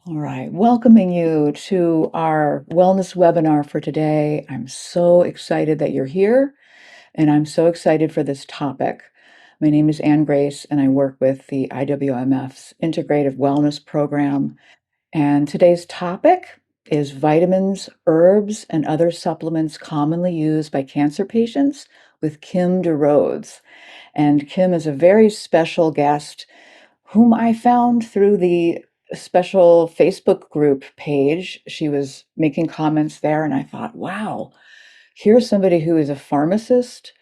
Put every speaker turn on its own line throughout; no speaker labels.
All right, welcoming you to our wellness webinar for today. I'm so excited that you're here, and I'm so excited for this topic. My name is Ann Grace, and I work with the IWMF's Integrative Wellness Program. And today's topic is vitamins, herbs, and other supplements commonly used by cancer patients with Kim DeRhodes. And Kim is a very special guest whom I found through the special Facebook group page. She was making comments there, and I thought, wow, here's somebody who is a pharmacist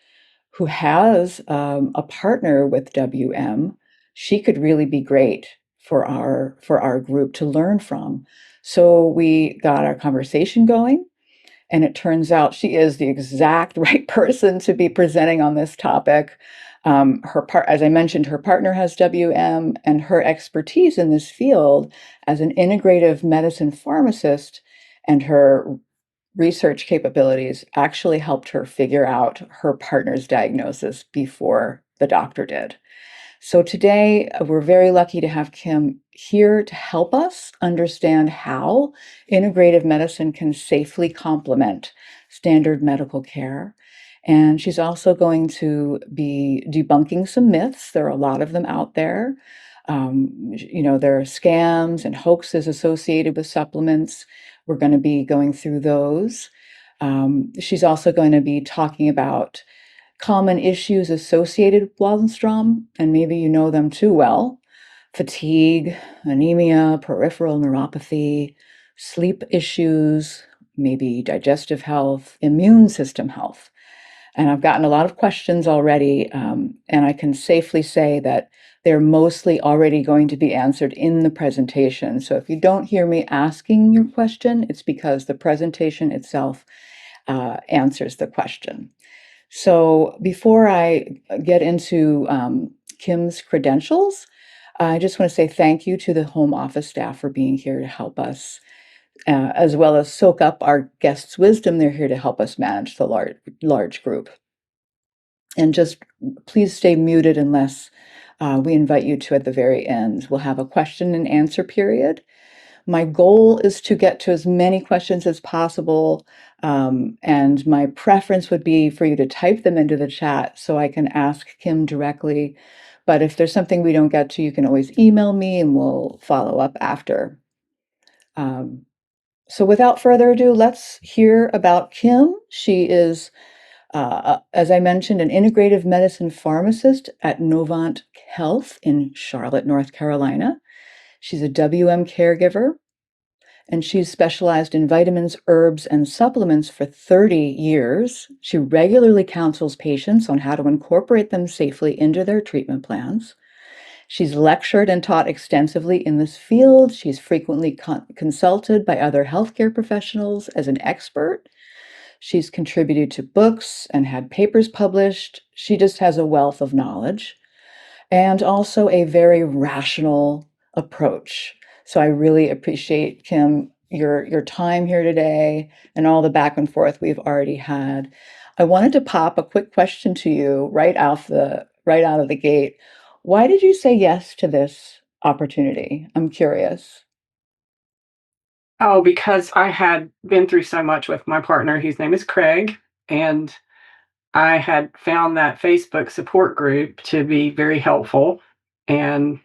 who has a partner with WM. She could really be great for our group to learn from. So we got our conversation going, and it turns out she is the exact right person to be presenting on this topic. As I mentioned, her partner has WM, and her expertise in this field as an integrative medicine pharmacist and her research capabilities actually helped her figure out her partner's diagnosis before the doctor did. So today, we're very lucky to have Kim here to help us understand how integrative medicine can safely complement standard medical care. And she's also going to be debunking some myths. There are a lot of them out there. There are scams and hoaxes associated with supplements. We're going to be going through those. She's also going to be talking about common issues associated with Waldenstrom, and maybe you know them too well: fatigue, anemia, peripheral neuropathy, sleep issues, maybe digestive health, immune system health. And I've gotten a lot of questions already, and I can safely say that they're mostly already going to be answered in the presentation. So if you don't hear me asking your question, it's because the presentation itself answers the question. So before I get into Kim's credentials, I just want to say thank you to the home office staff for being here to help us, as well as soak up our guests' wisdom. They're here to help us manage the large group. And just please stay muted unless we invite you to at the very end. We'll have a question and answer period. My goal is to get to as many questions as possible, and my preference would be for you to type them into the chat so I can ask Kim directly. But if there's something we don't get to, you can always email me and we'll follow up after. Um, so without further ado, let's hear about Kim. She is, as I mentioned, an integrative medicine pharmacist at Novant Health in Charlotte, North Carolina. She's a WM caregiver, and she's specialized in vitamins, herbs, and supplements for 30 years. She regularly counsels patients on how to incorporate them safely into their treatment plans. She's lectured and taught extensively in this field. She's frequently consulted by other healthcare professionals as an expert. She's contributed to books and had papers published. She just has a wealth of knowledge and also a very rational approach. So I really appreciate, Kim, your time here today and all the back and forth we've already had. I wanted to pop a quick question to you right out of the gate. Why did you say yes to this opportunity? I'm curious.
Oh, because I had been through so much with my partner, whose name is Craig, and I had found that Facebook support group to be very helpful. And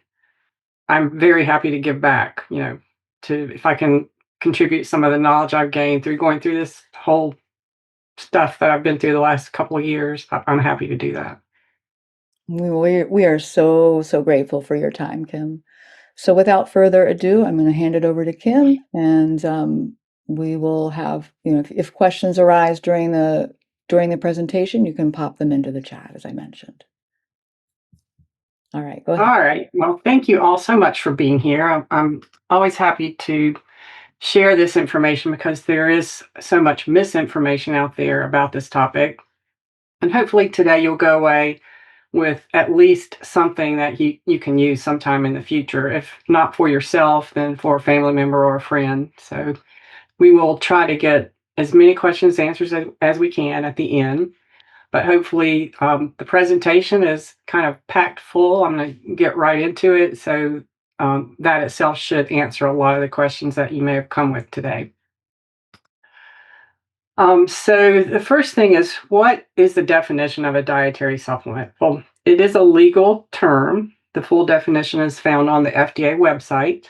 I'm very happy to give back, to if I can contribute some of the knowledge I've gained through going through this whole stuff that I've been through the last couple of years. I'm happy to do that.
We are so, so grateful for your time, Kim. So without further ado, I'm going to hand it over to Kim, and we will have, if questions arise during the presentation, you can pop them into the chat, as I mentioned. All right, go
All
ahead.
right. Well, thank you all so much for being here. I'm always happy to share this information because there is so much misinformation out there about this topic. And hopefully today you'll go away with at least something that you can use sometime in the future. If not for yourself, then for a family member or a friend. So we will try to get as many questions answered as we can at the end. But hopefully the presentation is kind of packed full. I'm going to get right into it. So that itself should answer a lot of the questions that you may have come with today. So the first thing is, what is the definition of a dietary supplement? Well, it is a legal term. The full definition is found on the FDA website.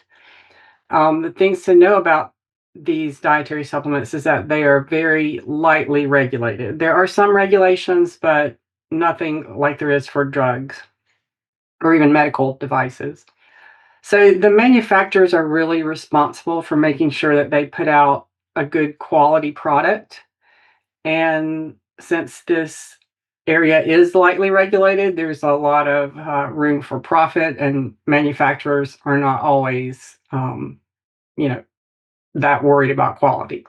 The things to know about these dietary supplements is that they are very lightly regulated. There are some regulations, but nothing like there is for drugs or even medical devices. So the manufacturers are really responsible for making sure that they put out a good quality product. And since this area is lightly regulated, there's a lot of room for profit, and manufacturers are not always, you know, that worried about quality.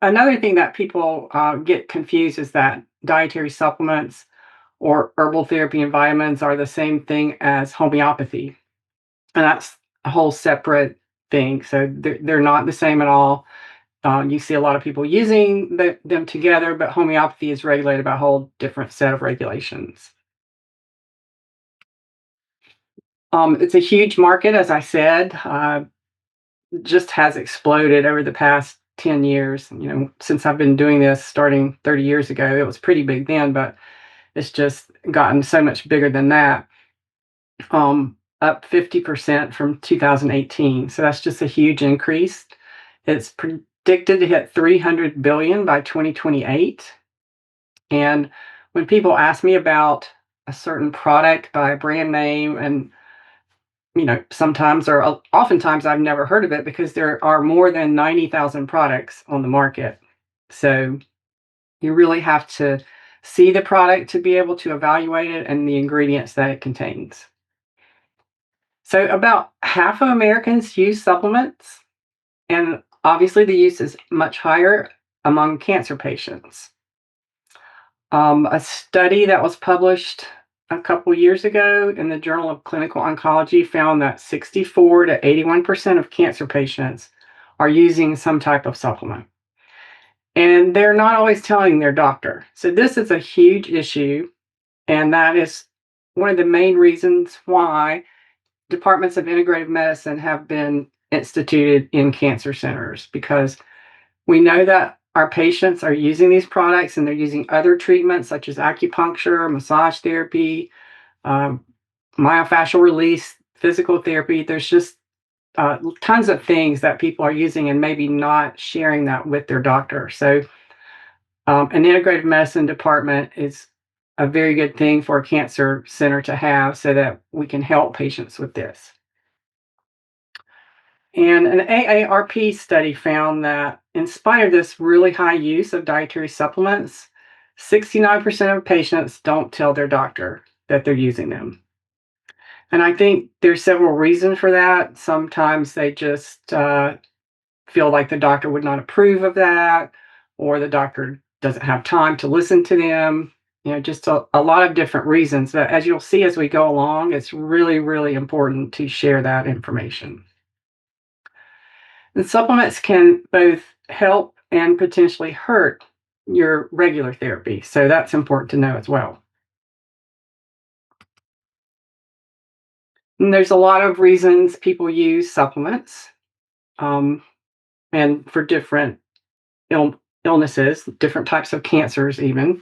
Another thing that people get confused is that dietary supplements or herbal therapy and vitamins are the same thing as homeopathy. And that's a whole separate thing. So they're not the same at all. You see a lot of people using them together, but homeopathy is regulated by a whole different set of regulations. It's a huge market, as I said, just has exploded over the past 10 years. Since I've been doing this starting 30 years ago, it was pretty big then, but it's just gotten so much bigger than that. Up 50% from 2018. So that's just a huge increase. It's predicted to hit 300 billion by 2028. And when people ask me about a certain product by a brand name, and sometimes or oftentimes I've never heard of it because there are more than 90,000 products on the market. So you really have to see the product to be able to evaluate it and the ingredients that it contains. So about half of Americans use supplements, and obviously the use is much higher among cancer patients. A study that was published a couple years ago in the Journal of Clinical Oncology found that 64 to 81% of cancer patients are using some type of supplement. And they're not always telling their doctor. So this is a huge issue, and that is one of the main reasons why departments of integrative medicine have been instituted in cancer centers, because we know that our patients are using these products and they're using other treatments such as acupuncture, massage therapy, um, myofascial release, physical therapy. There's just tons of things that people are using and maybe not sharing that with their doctor. So an integrative medicine department is a very good thing for a cancer center to have so that we can help patients with this. And an AARP study found that in spite of this really high use of dietary supplements, 69% of patients don't tell their doctor that they're using them. And I think there's several reasons for that. Sometimes they just feel like the doctor would not approve of that, or the doctor doesn't have time to listen to them. Just a lot of different reasons. But as you'll see as we go along, it's really, really important to share that information. And supplements can both help and potentially hurt your regular therapy. So that's important to know as well. And there's a lot of reasons people use supplements, um, and for different illnesses, different types of cancers, even.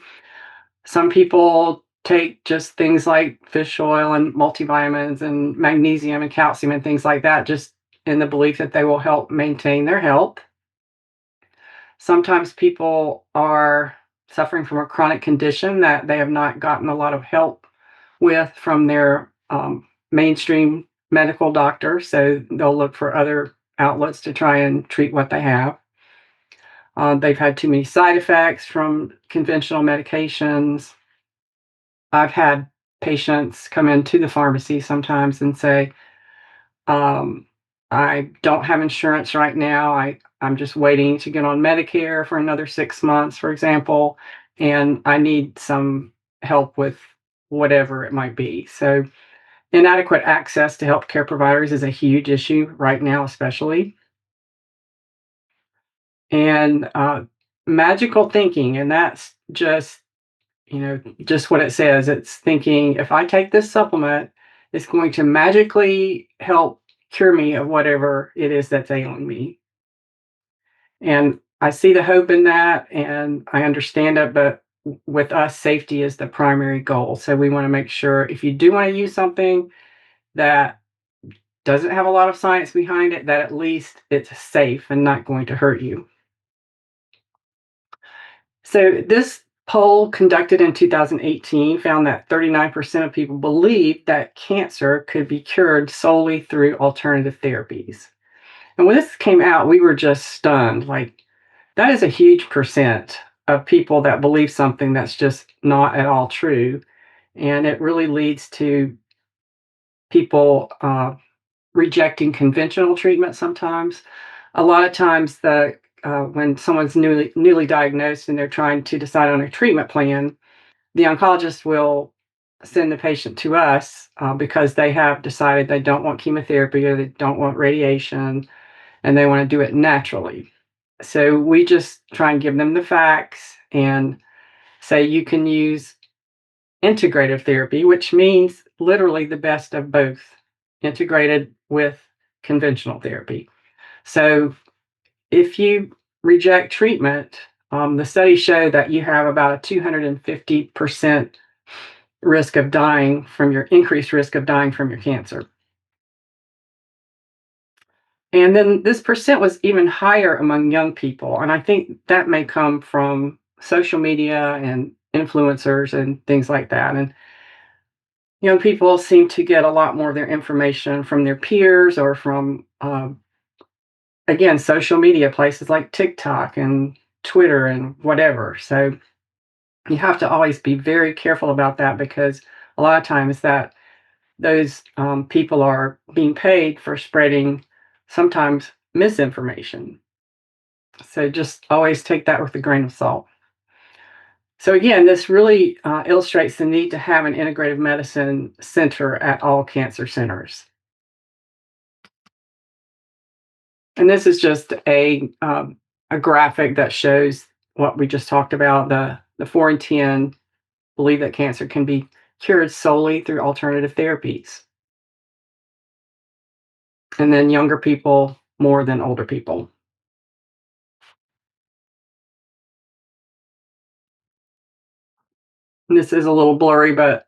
Some people take just things like fish oil and multivitamins and magnesium and calcium and things like that, just in the belief that they will help maintain their health. Sometimes people are suffering from a chronic condition that they have not gotten a lot of help with from their mainstream medical doctor, so they'll look for other outlets to try and treat what they have. They've had too many side effects from conventional medications. I've had patients come into the pharmacy sometimes and say, um, I don't have insurance right now. I'm just waiting to get on Medicare for another 6 months, for example, and I need some help with whatever it might be. So, inadequate access to healthcare providers is a huge issue right now, especially. And magical thinking, and that's just what it says. It's thinking, if I take this supplement, is going to magically help cure me of whatever it is that's ailing me. And I see the hope in that and I understand it, but with us, safety is the primary goal. So we want to make sure if you do want to use something that doesn't have a lot of science behind it, that at least it's safe and not going to hurt you. So this poll conducted in 2018 found that 39% of people believed that cancer could be cured solely through alternative therapies. And when this came out, we were just stunned. Like, that is a huge percent of people that believe something that's just not at all true. And it really leads to people rejecting conventional treatment sometimes. A lot of times, when someone's newly diagnosed and they're trying to decide on a treatment plan, the oncologist will send the patient to us because they have decided they don't want chemotherapy or they don't want radiation and they want to do it naturally. So we just try and give them the facts and say you can use integrative therapy, which means literally the best of both, integrated with conventional therapy. So if you reject treatment, the studies show that you have about a 250% risk of dying from your increased risk of dying from your cancer. And then this percent was even higher among young people. And I think that may come from social media and influencers and things like that. And young people seem to get a lot more of their information from their peers or from, again, social media places like TikTok and Twitter and whatever. So you have to always be very careful about that because a lot of times that those people are being paid for spreading sometimes misinformation. So just always take that with a grain of salt. So again, this really illustrates the need to have an integrative medicine center at all cancer centers. And this is just a graphic that shows what we just talked about. The 4 in 10 believe that cancer can be cured solely through alternative therapies. And then younger people more than older people. And this is a little blurry, but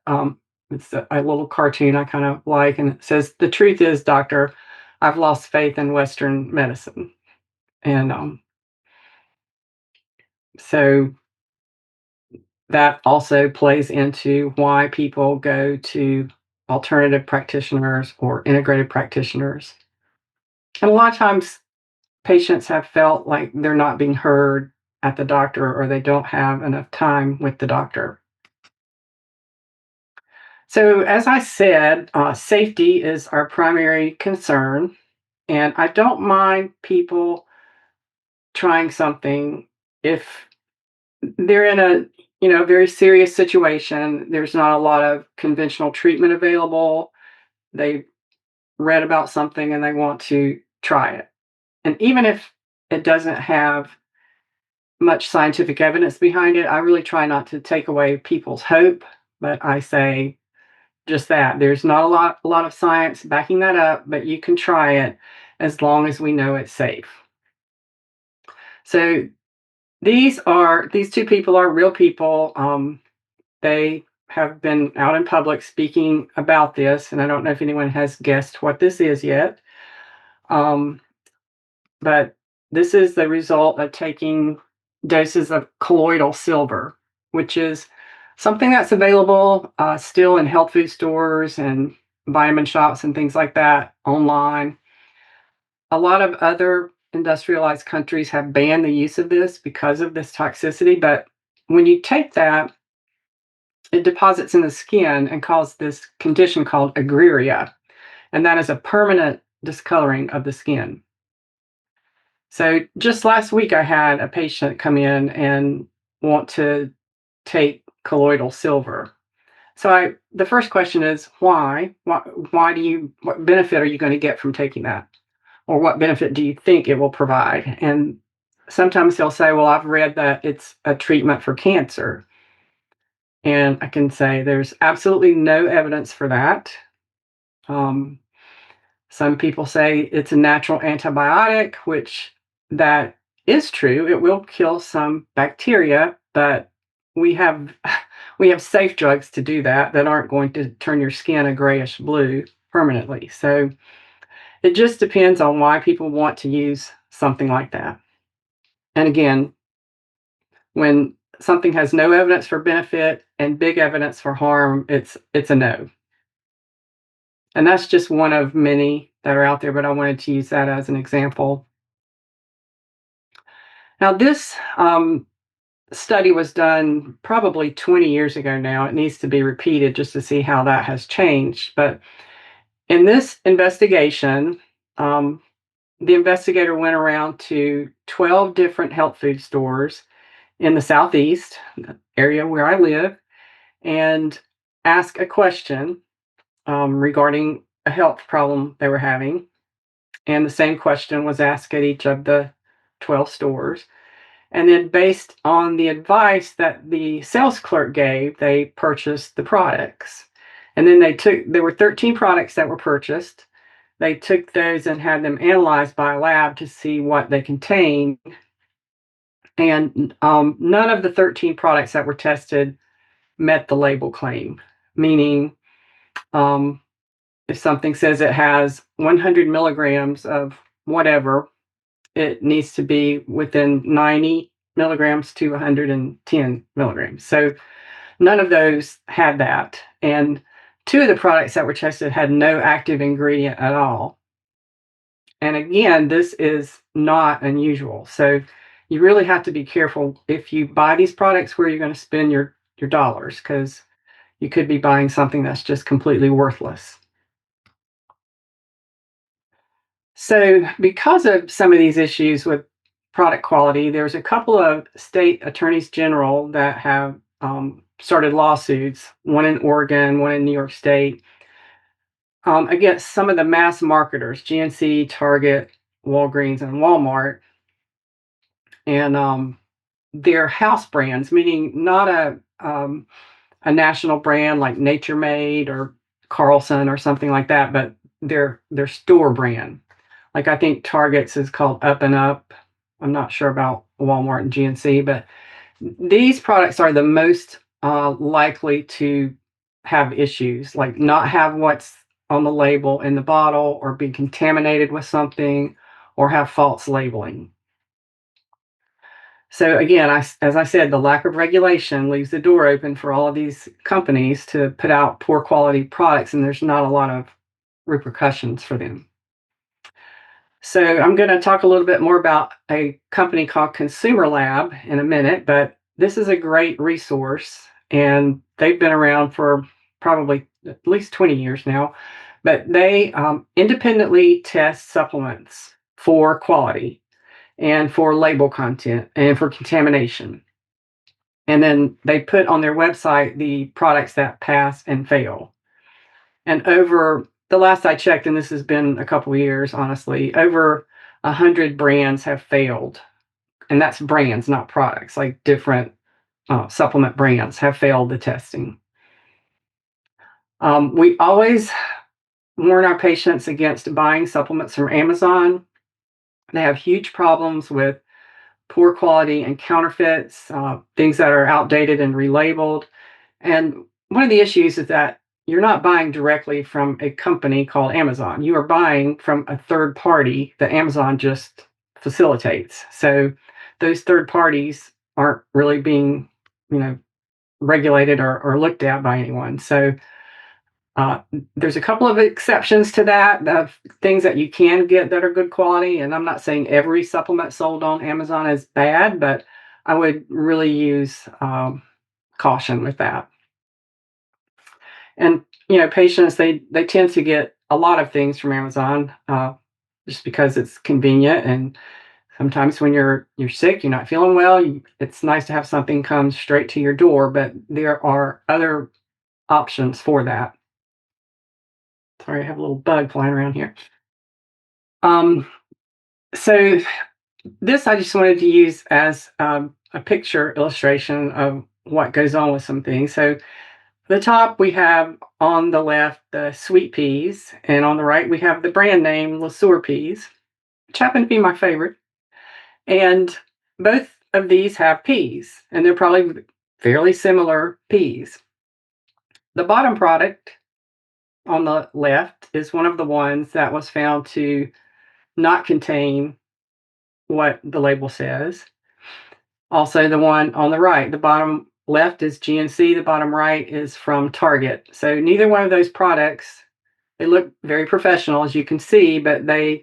it's a little cartoon I kind of like. And it says, "The truth is, doctor, I've lost faith in Western medicine." And so that also plays into why people go to alternative practitioners or integrated practitioners. And a lot of times, patients have felt like they're not being heard at the doctor or they don't have enough time with the doctor. So, as I said, safety is our primary concern. And I don't mind people trying something if they're in a very serious situation. There's not a lot of conventional treatment available. They read about something and they want to try it. And even if it doesn't have much scientific evidence behind it, I really try not to take away people's hope, but I say just that. There's not a lot of science backing that up, but you can try it as long as we know it's safe. So these two people are real people. They have been out in public speaking about this, and I don't know if anyone has guessed what this is yet. Um, but this is the result of taking doses of colloidal silver, which is something that's available still in health food stores and vitamin shops and things like that online. A lot of other industrialized countries have banned the use of this because of this toxicity, but when you take that, it deposits in the skin and causes this condition called agruria, and that is a permanent discoloring of the skin. So just last week, I had a patient come in and want to take colloidal silver. So the first question is why? Why do you? What benefit are you going to get from taking that? Or what benefit do you think it will provide? And sometimes they'll say, well, I've read that it's a treatment for cancer. And I can say there's absolutely no evidence for that. Some people say it's a natural antibiotic, which that is true. It will kill some bacteria, but we have we have safe drugs to do that aren't going to turn your skin a grayish blue permanently. So it just depends on why people want to use something like that. And again, when something has no evidence for benefit and big evidence for harm, it's a no. And that's just one of many that are out there, but I wanted to use that as an example. Now, this study was done probably 20 years ago now. It needs to be repeated just to see how that has changed. But in this investigation, the investigator went around to 12 different health food stores in the Southeast, the area where I live, and asked a question regarding a health problem they were having. And the same question was asked at each of the 12 stores. And then, based on the advice that the sales clerk gave, they purchased the products. And then there were 13 products that were purchased. They took those and had them analyzed by a lab to see what they contained. And none of the 13 products that were tested met the label claim, meaning if something says it has 100 milligrams of whatever, it needs to be within 90 milligrams to 110 milligrams. So none of those had that. And two of the products that were tested had no active ingredient at all. And again, this is not unusual. So you really have to be careful if you buy these products where you're going to spend your dollars, because you could be buying something that's just completely worthless. So, because of some of these issues with product quality, there's a couple of state attorneys general that have started lawsuits, one in Oregon, one in New York State, against some of the mass marketers, GNC, Target, Walgreens, and Walmart. And they're house brands, meaning not a national brand like Nature Made or Carlson or something like that, but their store brand. Like, I think Target's is called Up and Up. I'm not sure about Walmart and GNC, but these products are the most likely to have issues, like not have what's on the label in the bottle, or be contaminated with something, or have false labeling. So again, as I said, the lack of regulation leaves the door open for all of these companies to put out poor quality products, and there's not a lot of repercussions for them. So I'm going to talk a little bit more about a company called Consumer Lab in a minute, but this is a great resource, and they've been around for probably at least 20 years now. But they independently test supplements for quality and for label content and for contamination. And then they put on their website the products that pass and fail. And over the last I checked, and this has been a couple of years, honestly, over 100 brands have failed. And that's brands, not products, like different supplement brands have failed the testing. We always warn our patients against buying supplements from Amazon. They have huge problems with poor quality and counterfeits, things that are outdated and relabeled. And one of the issues is that you're not buying directly from a company called Amazon. You are buying from a third party that Amazon just facilitates. So those third parties aren't really being, regulated or looked at by anyone. So there's a couple of exceptions to that, of things that you can get that are good quality. And I'm not saying every supplement sold on Amazon is bad, but I would really use caution with that. And patients, they tend to get a lot of things from Amazon just because it's convenient. And sometimes when you're sick, you're not feeling well, it's nice to have something come straight to your door. But there are other options for that. Sorry, I have a little bug flying around here. So this I just wanted to use as a picture illustration of what goes on with some things. So The top we have on the left the sweet peas, and on the right we have the brand name LeSueur peas, which happen to be my favorite. And both of these have peas, and they're probably fairly similar peas. The bottom product on the left is one of the ones that was found to not contain what the label says. Also, the one on the right, the bottom left is GNC, the bottom right is from Target. So neither one of those products, they look very professional as you can see, but they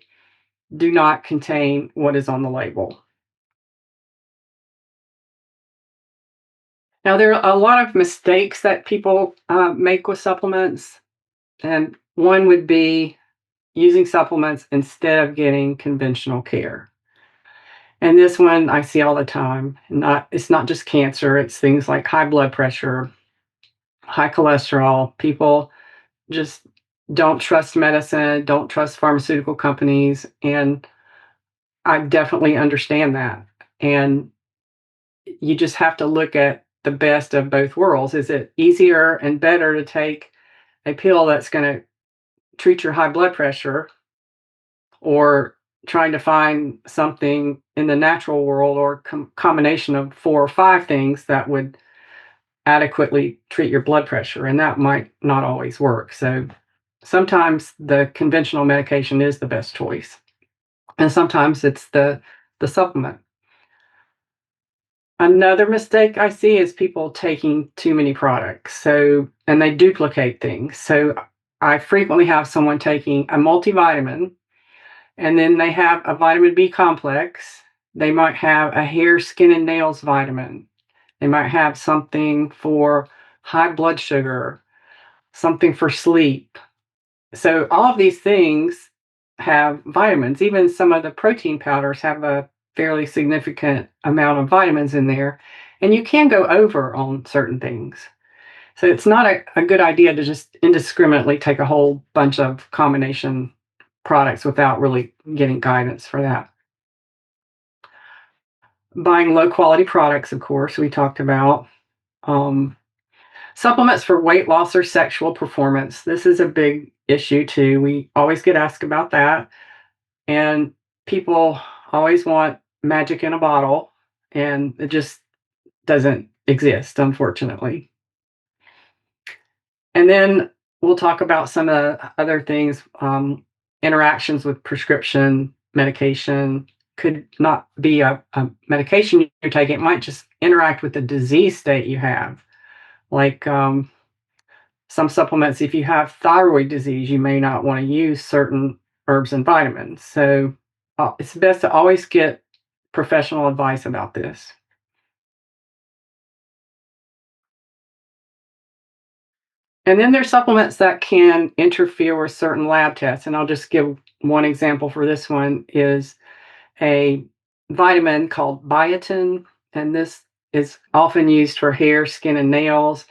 do not contain what is on the label. Now, there are a lot of mistakes that people make with supplements, and one would be using supplements instead of getting conventional care. And this one I see all the time. It's not just cancer, it's things like high blood pressure, high cholesterol. People just don't trust medicine, don't trust pharmaceutical companies, and I definitely understand that. And you just have to look at the best of both worlds. Is it easier and better to take a pill that's going to treat your high blood pressure, or trying to find something in the natural world, or combination of 4 or 5 things that would adequately treat your blood pressure? And that might not always work. So sometimes the conventional medication is the best choice, and sometimes it's the supplement. Another mistake I see is people taking too many products. And they duplicate things. So I frequently have someone taking a multivitamin, and then they have a vitamin B complex. They might have a hair, skin, and nails vitamin. They might have something for high blood sugar, something for sleep. So all of these things have vitamins. Even some of the protein powders have a fairly significant amount of vitamins in there. And you can go over on certain things. So it's not a good idea to just indiscriminately take a whole bunch of combination products without really getting guidance for that. Buying low quality products, of course, we talked about. Um, Supplements for weight loss or sexual performance. This is a big issue too. We always get asked about that. And people always want magic in a bottle, and it just doesn't exist, unfortunately. And then we'll talk about some of the other things. Interactions with prescription medication could not be a medication you're taking. It might just interact with the disease state you have. Like some supplements, if you have thyroid disease, you may not want to use certain herbs and vitamins. So it's best to always get professional advice about this. And then there's supplements that can interfere with certain lab tests. And I'll just give one example for this one is a vitamin called biotin. And this is often used for hair, skin, and nails.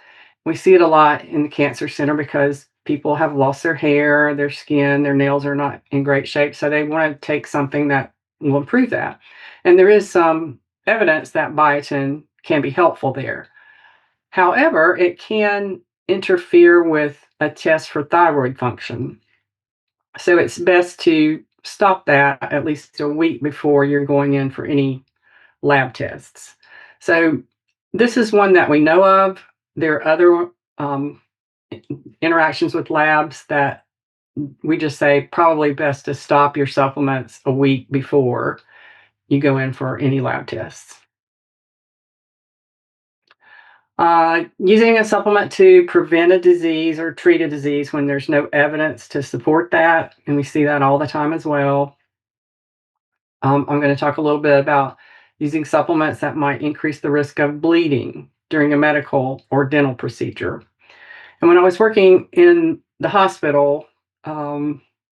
We see it a lot in the cancer center because people have lost their hair, their skin, their nails are not in great shape. So they want to take something that will improve that. And there is some evidence that biotin can be helpful there. However, it can interfere with a test for thyroid function. So it's best to stop that at least a week before you're going in for any lab tests. So this is one that we know of. There are other interactions with labs that we just say probably best to stop your supplements a week before you go in for any lab tests. Using a supplement to prevent a disease or treat a disease when there's no evidence to support that, and we see that all the time as well. I'm going to talk a little bit about using supplements that might increase the risk of bleeding during a medical or dental procedure. And when I was working in the hospital,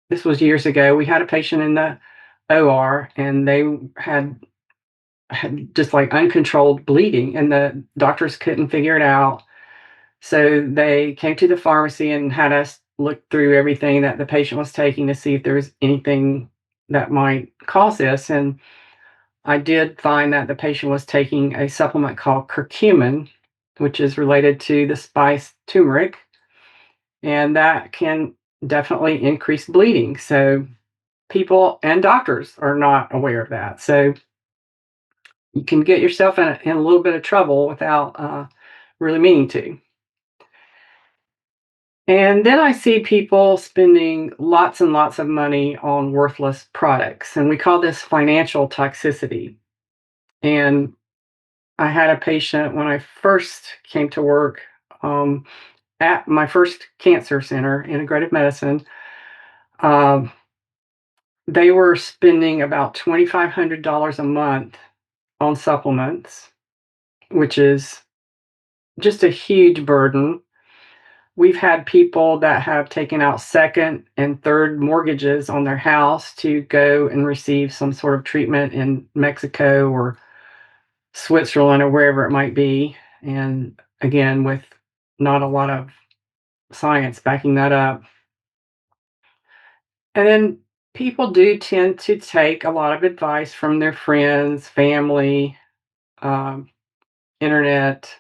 this was years ago, we had a patient in the OR, and they had just like uncontrolled bleeding, and the doctors couldn't figure it out. So they came to the pharmacy and had us look through everything that the patient was taking to see if there was anything that might cause this. And I did find that the patient was taking a supplement called curcumin, which is related to the spice turmeric, and that can definitely increase bleeding. So people and doctors are not aware of that. So you can get yourself in a little bit of trouble without really meaning to. And then I see people spending lots and lots of money on worthless products. And we call this financial toxicity. And I had a patient when I first came to work um, at my first cancer center, Integrative Medicine. Um, they were spending about $2,500 a month on supplements, which is just a huge burden. We've had people that have taken out second and third mortgages on their house to go and receive some sort of treatment in Mexico or Switzerland or wherever it might be. And again, with not a lot of science backing that up. And then people do tend to take a lot of advice from their friends, family, um, internet.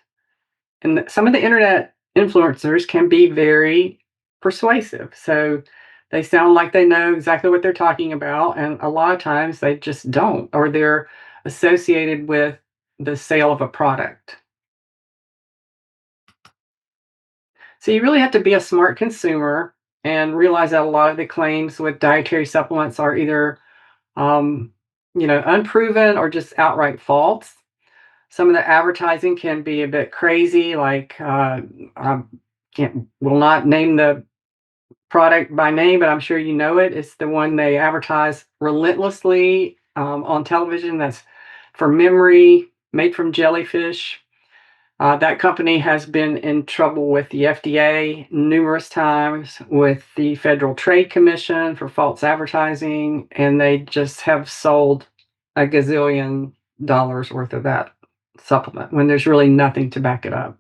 And some of the internet influencers can be very persuasive. So they sound like they know exactly what they're talking about. And a lot of times they just don't, or they're associated with the sale of a product. So you really have to be a smart consumer and realize that a lot of the claims with dietary supplements are either, um, unproven or just outright false. Some of the advertising can be a bit crazy, like I will not name the product by name, but I'm sure you know it. It's the one they advertise relentlessly on television. That's for memory, made from jellyfish. That company has been in trouble with the FDA numerous times, with the Federal Trade Commission for false advertising, and they just have sold a gazillion dollars worth of that supplement when there's really nothing to back it up.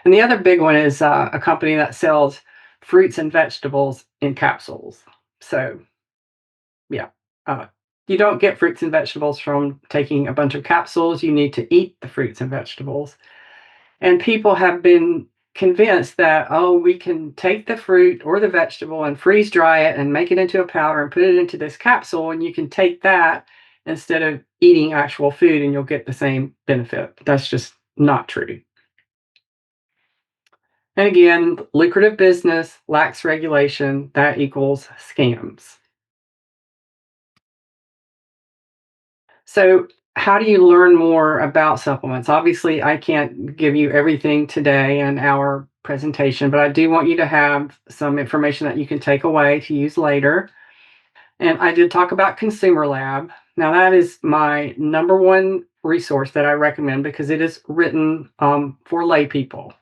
And the other big one is a company that sells fruits and vegetables in capsules. So, yeah, uh, you don't get fruits and vegetables from taking a bunch of capsules. You need to eat the fruits and vegetables. And people have been convinced that, oh, we can take the fruit or the vegetable and freeze dry it and make it into a powder and put it into this capsule, and you can take that instead of eating actual food and you'll get the same benefit. That's just not true. And again, lucrative business, lax regulation, that equals scams. So, how do you learn more about supplements? Obviously, I can't give you everything today in our presentation, but I do want you to have some information that you can take away to use later. And I did talk about Consumer Lab. Now, that is my number one resource that I recommend because it is written for lay people.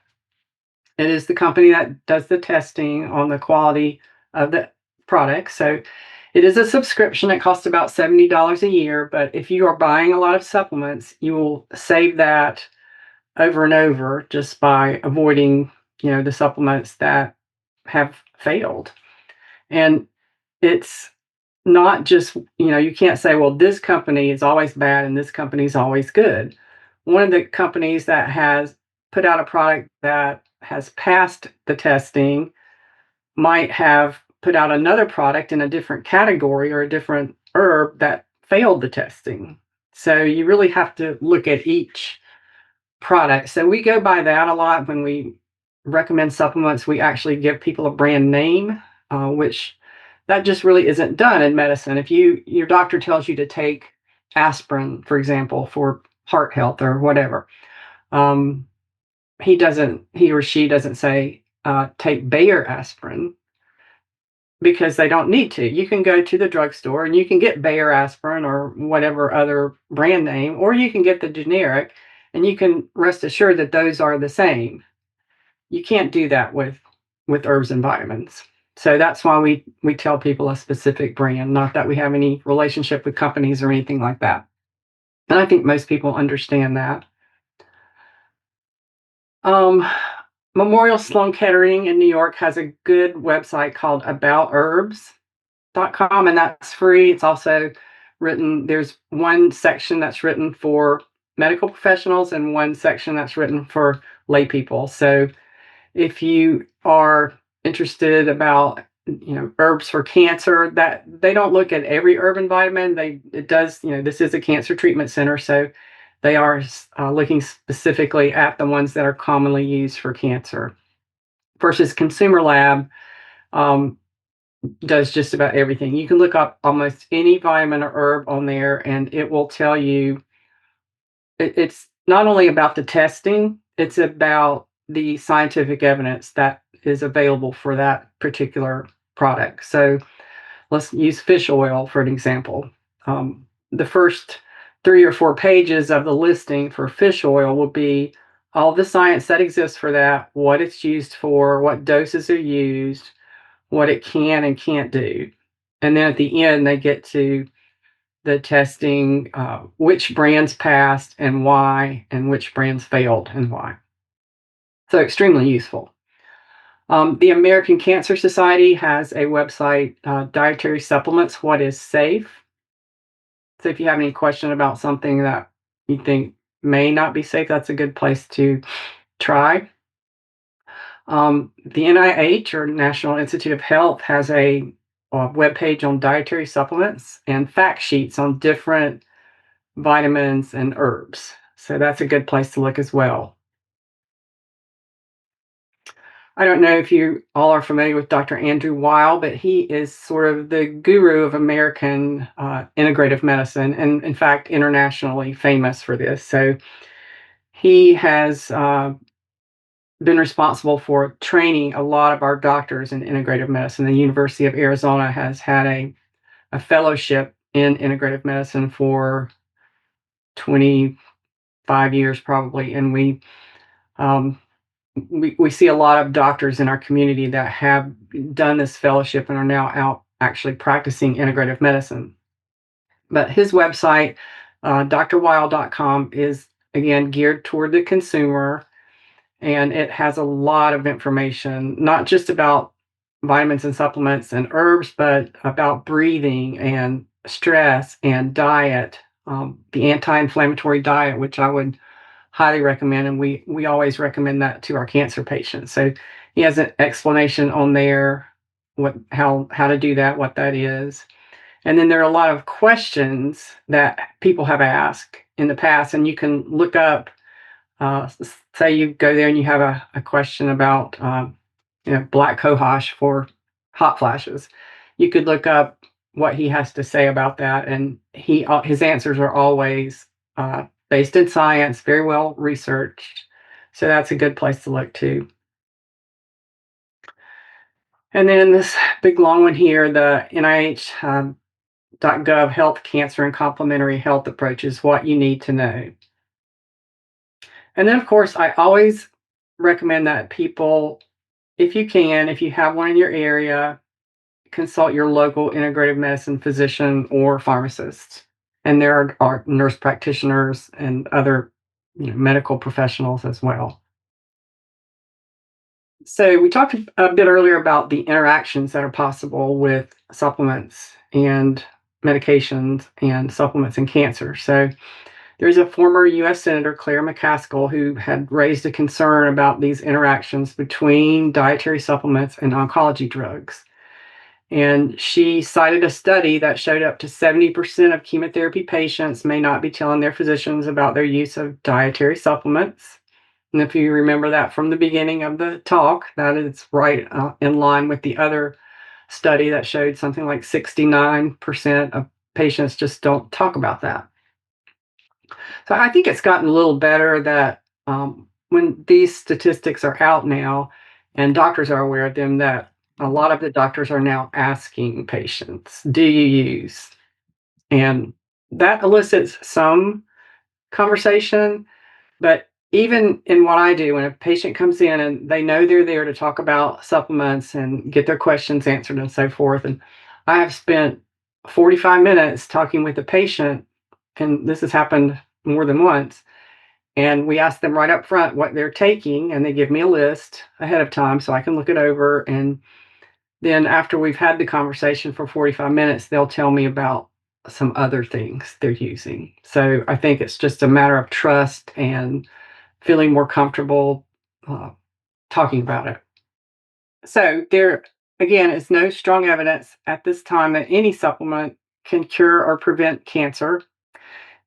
It is the company that does the testing on the quality of the product. So it is a subscription. It costs about $70 a year. But if you are buying a lot of supplements, you will save that over and over just by avoiding, the supplements that have failed. And it's not just, you can't say, well, this company is always bad and this company is always good. One of the companies that has put out a product that has passed the testing might have put out another product in a different category or a different herb that failed the testing. So you really have to look at each product. So we go by that a lot when we recommend supplements. We actually give people a brand name, which that just really isn't done in medicine. If your doctor tells you to take aspirin, for example, for heart health or whatever, um, he or she doesn't say take Bayer aspirin because they don't need to. You can go to the drugstore and you can get Bayer aspirin or whatever other brand name, or you can get the generic, and you can rest assured that those are the same. You can't do that with herbs and vitamins. So that's why we tell people a specific brand, not that we have any relationship with companies or anything like that. And I think most people understand that. Um, Memorial Sloan Kettering in New York has a good website called aboutherbs.com, and that's free. It's also there's one section that's written for medical professionals and one section that's written for lay people. So if you are interested about herbs for cancer, that they don't look at every herb and vitamin. It does, this is a cancer treatment center, so they are looking specifically at the ones that are commonly used for cancer. Versus Consumer Lab does just about everything. You can look up almost any vitamin or herb on there, and it will tell you. It's not only about the testing; it's about the scientific evidence that is available for that particular product. So let's use fish oil for an example. The first 3 or 4 pages of the listing for fish oil will be all the science that exists for that, what it's used for, what doses are used, what it can and can't do. And then at the end, they get to the testing, which brands passed and why, and which brands failed and why. So extremely useful. The American Cancer Society has a website, Dietary Supplements, What is Safe? So if you have any question about something that you think may not be safe, that's a good place to try. The NIH, or National Institute of Health, has a webpage on dietary supplements and fact sheets on different vitamins and herbs. So that's a good place to look as well. I don't know if you all are familiar with Dr. Andrew Weil, but he is sort of the guru of American integrative medicine, and in fact, internationally famous for this. So he has been responsible for training a lot of our doctors in integrative medicine. The University of Arizona has had a fellowship in integrative medicine for 25 years probably, and we see a lot of doctors in our community that have done this fellowship and are now out actually practicing integrative medicine. But his website, drwile.com, is again geared toward the consumer, and it has a lot of information, not just about vitamins and supplements and herbs, but about breathing and stress and diet, the anti-inflammatory diet, which I would highly recommend, and we always recommend that to our cancer patients. So he has an explanation on there, how to do that, what that is. And then there are a lot of questions that people have asked in the past, and you can look up, say you go there and you have a question about black cohosh for hot flashes. You could look up what he has to say about that, and his answers are always based in science, very well researched. So that's a good place to look too. And then this big long one here, the NIH.gov Health, Cancer, and Complementary Health Approaches, what you need to know. And then, of course, I always recommend that people, if you can, if you have one in your area, consult your local integrative medicine physician or pharmacist. And there are nurse practitioners and other medical professionals as well. So we talked a bit earlier about the interactions that are possible with supplements and medications and supplements and cancer. So there's a former U.S. Senator, Claire McCaskill, who had raised a concern about these interactions between dietary supplements and oncology drugs. And she cited a study that showed up to 70% of chemotherapy patients may not be telling their physicians about their use of dietary supplements. And if you remember that from the beginning of the talk, that is right in line with the other study that showed something like 69% of patients just don't talk about that. So I think it's gotten a little better that when these statistics are out now and doctors are aware of them, that a lot of the doctors are now asking patients, do you use? And that elicits some conversation. But even in what I do, when a patient comes in and they know they're there to talk about supplements and get their questions answered and so forth, and I have spent 45 minutes talking with the patient, and this has happened more than once, and we ask them right up front what they're taking, and they give me a list ahead of time so I can look it over. And then after we've had the conversation for 45 minutes, they'll tell me about some other things they're using. So I think it's just a matter of trust and feeling more comfortable uh, talking about it. So there, again, is no strong evidence at this time that any supplement can cure or prevent cancer,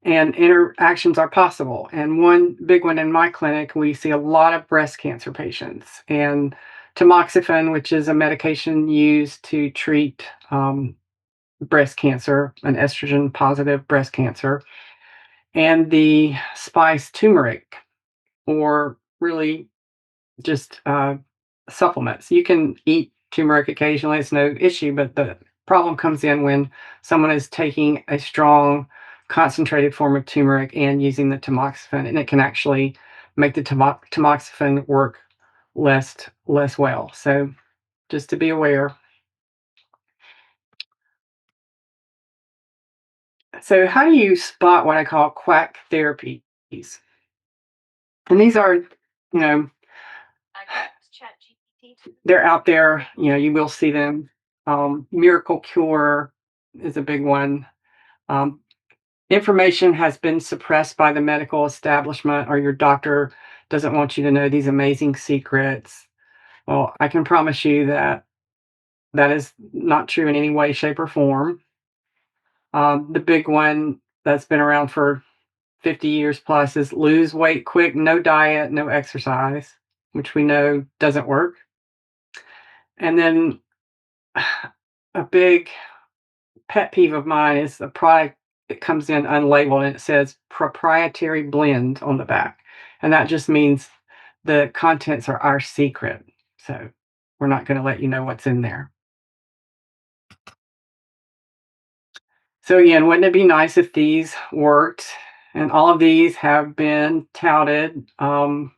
and interactions are possible. And one big one in my clinic, we see a lot of breast cancer patients, and tamoxifen, which is a medication used to treat breast cancer, an estrogen positive breast cancer, and the spice turmeric, or really just supplements. You can eat turmeric occasionally, it's no issue, but the problem comes in when someone is taking a strong, concentrated form of turmeric and using the tamoxifen, and it can actually make the tamoxifen work less well. So just to be aware. So how do you spot what I call quack therapies? And these are, you know, they're out there, you will see them. Miracle cure is a big one. Um, Information has been suppressed by the medical establishment, or your doctor doesn't want you to know these amazing secrets. Well, I can promise you that that is not true in any way, shape, or form. The big one that's been around for 50 years plus is lose weight quick, no diet, no exercise, which we know doesn't work. And then a big pet peeve of mine is the product that comes in unlabeled and it says proprietary blend on the back. And that just means the contents are our secret. So we're not going to let you know what's in there. So again, wouldn't it be nice if these worked? And all of these have been touted, for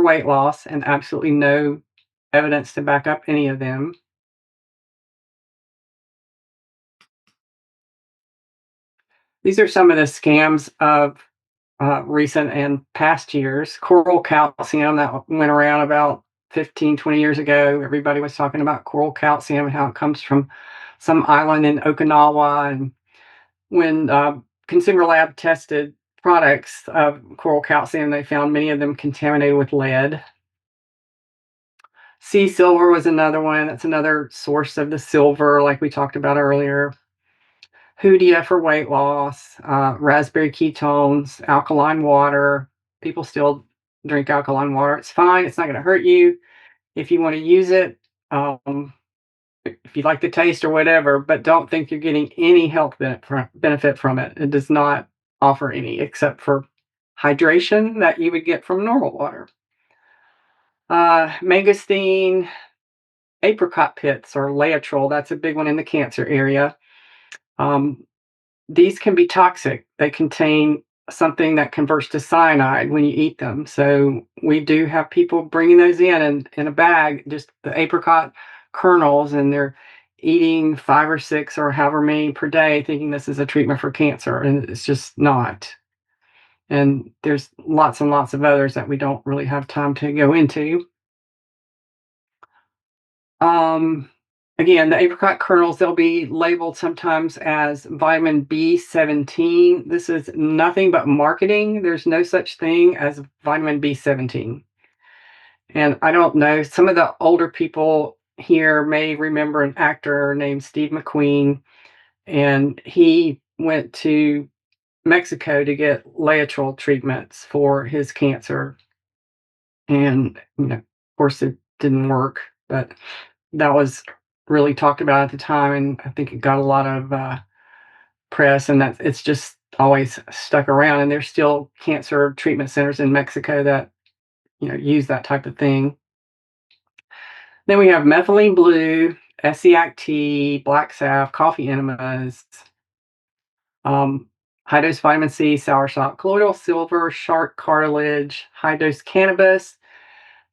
weight loss, and absolutely no evidence to back up any of them. These are some of the scams of recent and past years. Coral calcium, that went around about 15, 20 years ago. Everybody was talking about coral calcium and how it comes from some island in Okinawa. And when Consumer Lab tested products of coral calcium, they found many of them contaminated with lead. Sea silver was another one. That's another source of the silver, like we talked about earlier. Hoodia for weight loss, raspberry ketones, alkaline water. People still drink alkaline water. It's fine. It's not going to hurt you if you want to use it, if you like the taste or whatever, but don't think you're getting any health benefit from it. It does not offer any except for hydration that you would get from normal water. Mangosteen, apricot pits, or laetrile, that's a big one in the cancer area. These can be toxic. They contain something that converts to cyanide when you eat them. So we do have people bringing those in a bag, just the apricot kernels, and they're eating 5 or 6 or however many per day, thinking this is a treatment for cancer, and it's just not. And there's lots and lots of others that we don't really have time to go into. Um, Again, the apricot kernels, they'll be labeled sometimes as vitamin B17. This is nothing but marketing. There's no such thing as vitamin B17. And I don't know, some of the older people here may remember an actor named Steve McQueen, and he went to Mexico to get laetrile treatments for his cancer. And, of course, it didn't work, but that was really talked about at the time, and I think it got a lot of press, and that it's just always stuck around. And there's still cancer treatment centers in Mexico that use that type of thing. Then we have methylene blue, SEACT, black salve, coffee enemas, high dose vitamin C, soursop, colloidal silver, shark cartilage, high dose cannabis,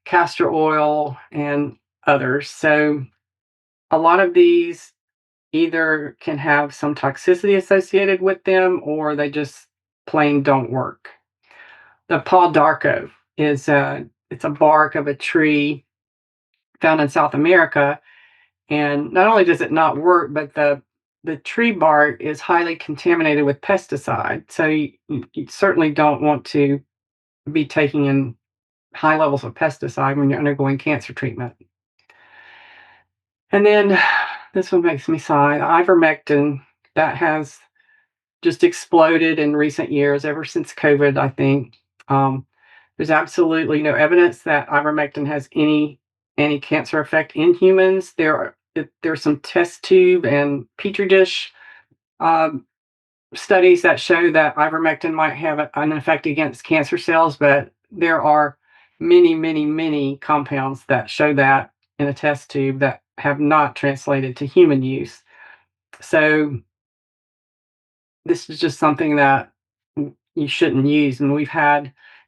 castor oil, and others. So a lot of these either can have some toxicity associated with them, or they just plain don't work. The Paw d'Arco is it's a bark of a tree found in South America, and not only does it not work, but the the tree bark is highly contaminated with pesticide. So you certainly don't want to be taking in high levels of pesticide when you're undergoing cancer treatment. And then this one makes me sigh. Ivermectin, that has just exploded in recent years, ever since COVID, I think. There's absolutely no evidence that ivermectin has any anti-cancer effect in humans. There's some test tube and petri dish um, studies that show that ivermectin might have an effect against cancer cells, but there are many, many, many compounds that show that in a test tube that have not translated to human use. So this is just something that you shouldn't use. And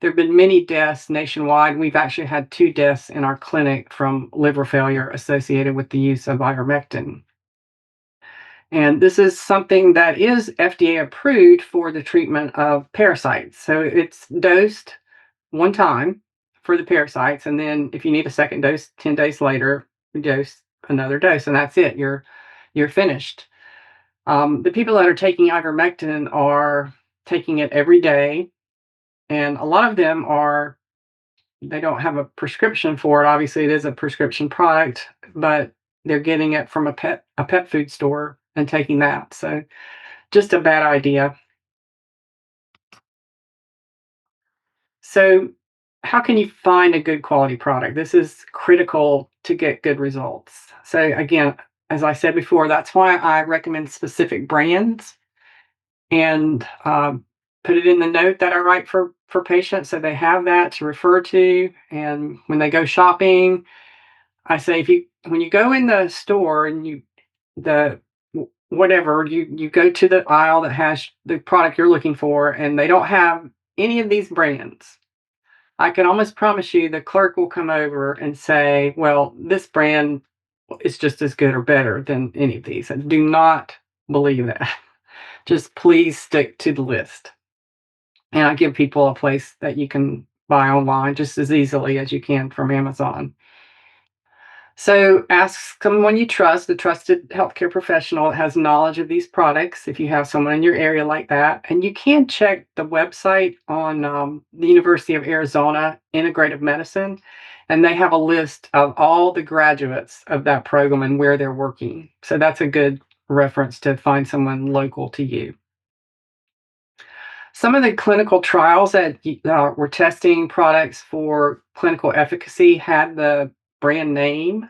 there have been many deaths nationwide. We've actually had 2 deaths in our clinic from liver failure associated with the use of ivermectin. And this is something that is FDA approved for the treatment of parasites. So it's dosed one time for the parasites. And then if you need a second dose, 10 days later, you dose another dose, and that's it. You're finished. The people that are taking ivermectin are taking it every day, and a lot of them they don't have a prescription for it. Obviously, it is a prescription product, but they're getting it from a pet food store and taking that. So just a bad idea. So how can you find a good quality product? This is critical to get good results. So again, as I said before, that's why I recommend specific brands and put it in the note that I write for patients so they have that to refer to. And when they go shopping, I say when you go in the store and the whatever you go to the aisle that has the product you're looking for and they don't have any of these brands, I can almost promise you the clerk will come over and say, well, this brand is just as good or better than any of these. And do not believe that. Just please stick to the list. And I give people a place that you can buy online just as easily as you can from Amazon. So ask someone you trust, a trusted healthcare professional that has knowledge of these products, if you have someone in your area like that. And you can check the website on the University of Arizona Integrative Medicine, and they have a list of all the graduates of that program and where they're working. So that's a good reference to find someone local to you. Some of the clinical trials that were testing products for clinical efficacy had the brand name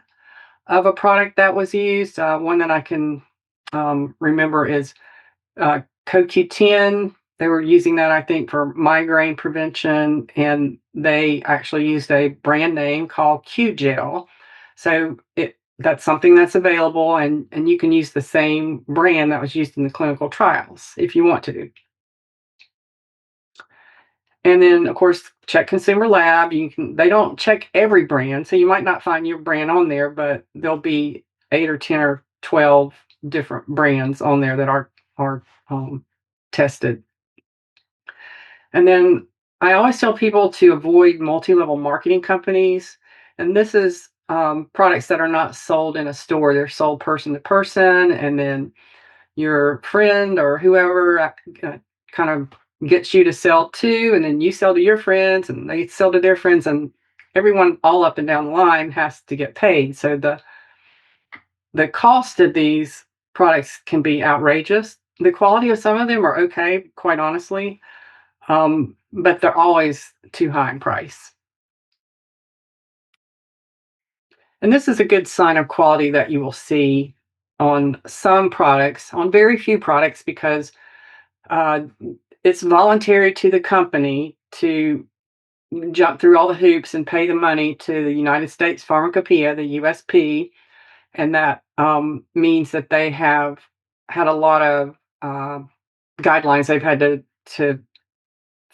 of a product that was used. One that I can remember is CoQ10. They were using that, I think, for migraine prevention, and they actually used a brand name called Q-Gel. So that's something that's available, and you can use the same brand that was used in the clinical trials if you want to. And then, of course, check Consumer Lab. They don't check every brand, so you might not find your brand on there, but there'll be 8 or 10 or 12 different brands on there that are tested. And then I always tell people to avoid multi-level marketing companies. And this is products that are not sold in a store. They're sold person to person, and then your friend or whoever kind of gets you to sell to, and then you sell to your friends, and they sell to their friends, and everyone all up and down the line has to get paid. So the cost of these products can be outrageous. The quality of some of them are okay, quite honestly, but they're always too high in price. And this is a good sign of quality that you will see on some products, on very few products, because uh, it's voluntary to the company to jump through all the hoops and pay the money to the United States Pharmacopoeia, the USP, and that means that they have had a lot of guidelines they've had to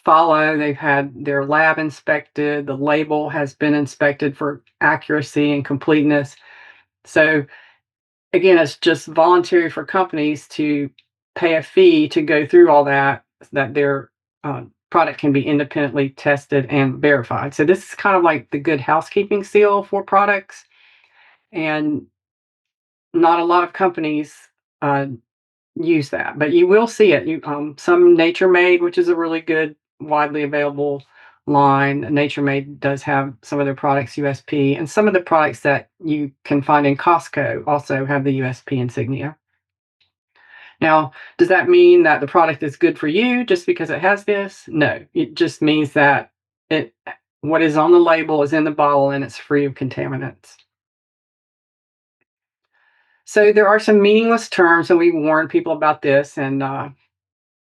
follow. They've had their lab inspected. The label has been inspected for accuracy and completeness. So again, it's just voluntary for companies to pay a fee to go through all that their product can be independently tested and verified. So this is kind of like the good housekeeping seal for products, and not a lot of companies use that, but you will see it. Some Nature Made, which is a really good, widely available line. Nature Made does have some of their products USP, and some of the products that you can find in Costco also have the USP insignia. Now, does that mean that the product is good for you just because it has this? No, it just means that it what is on the label is in the bottle and it's free of contaminants. So there are some meaningless terms, and we warn people about this. And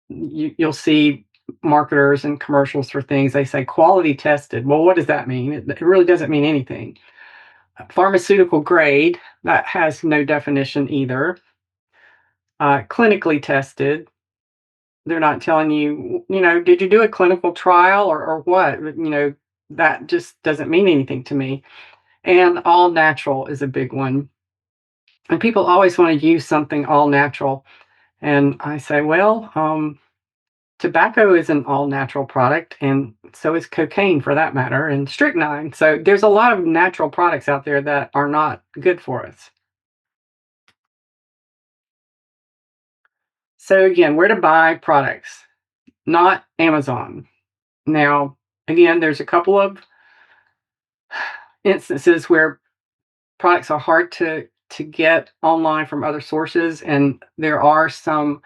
you'll see marketers and commercials for things. They say quality tested. Well, what does that mean? It really doesn't mean anything. Pharmaceutical grade, that has no definition either. Clinically tested, they're not telling you, did you do a clinical trial or what? That just doesn't mean anything to me. And all natural is a big one. And people always want to use something all natural. And I say, well, tobacco is an all natural product, and so is cocaine for that matter, and strychnine. So there's a lot of natural products out there that are not good for us. So, again, where to buy products? Not Amazon. Now, again, there's a couple of instances where products are hard to get online from other sources, and there are some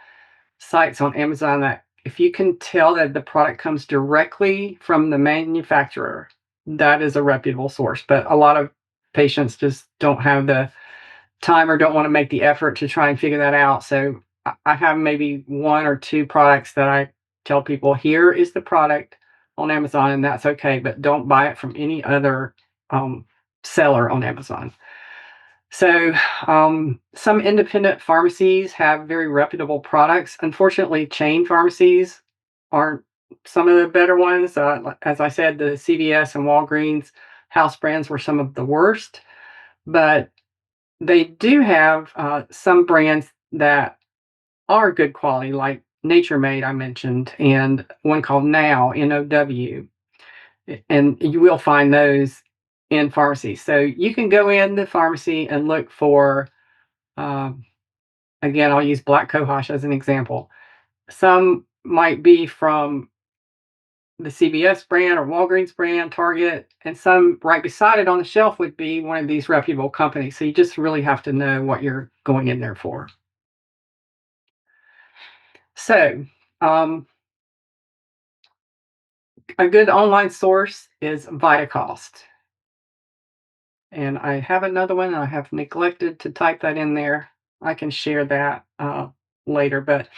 sites on Amazon that if you can tell that the product comes directly from the manufacturer, that is a reputable source. But a lot of patients just don't have the time or don't want to make the effort to try and figure that out. So I have maybe one or two products that I tell people, here is the product on Amazon, and that's okay, but don't buy it from any other seller on Amazon. So, some independent pharmacies have very reputable products. Unfortunately, chain pharmacies aren't some of the better ones. As I said, the CVS and Walgreens house brands were some of the worst, but they do have some brands that are good quality, like Nature Made, I mentioned, and one called Now, NOW. And you will find those in pharmacies. So you can go in the pharmacy and look for, um, again, I'll use black cohosh as an example. Some might be from the CVS brand or Walgreens brand, Target, and some right beside it on the shelf would be one of these reputable companies. So you just really have to know what you're going in there for. So, um, a good online source is VitaCost. And I have another one, and I have neglected to type that in there. I can share that later, but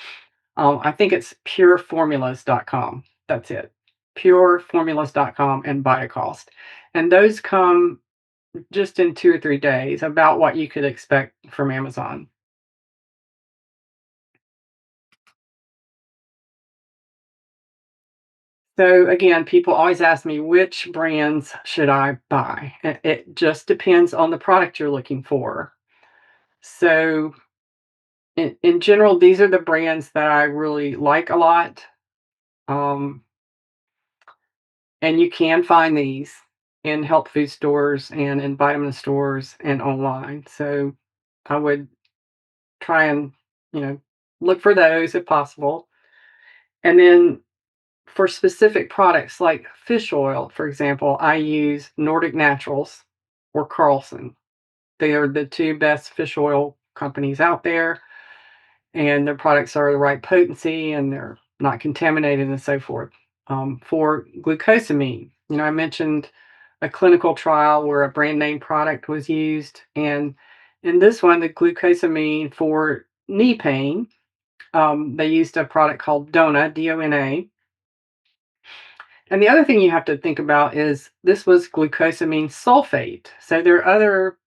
I think it's pureformulas.com. That's it. Pureformulas.com and VitaCost. And those come just in 2 or 3 days, about what you could expect from Amazon. So again, people always ask me, which brands should I buy? It just depends on the product you're looking for. So in general, these are the brands that I really like a lot. Um, and you can find these in health food stores and in vitamin stores and online. So I would try and, you know, look for those if possible. And then for specific products like fish oil, for example, I use Nordic Naturals or Carlson. They are the two best fish oil companies out there, and their products are the right potency and they're not contaminated and so forth. For glucosamine, I mentioned a clinical trial where a brand name product was used, and in this one, the glucosamine for knee pain, they used a product called Dona, DONA. And the other thing you have to think about is this was glucosamine sulfate. So there are other,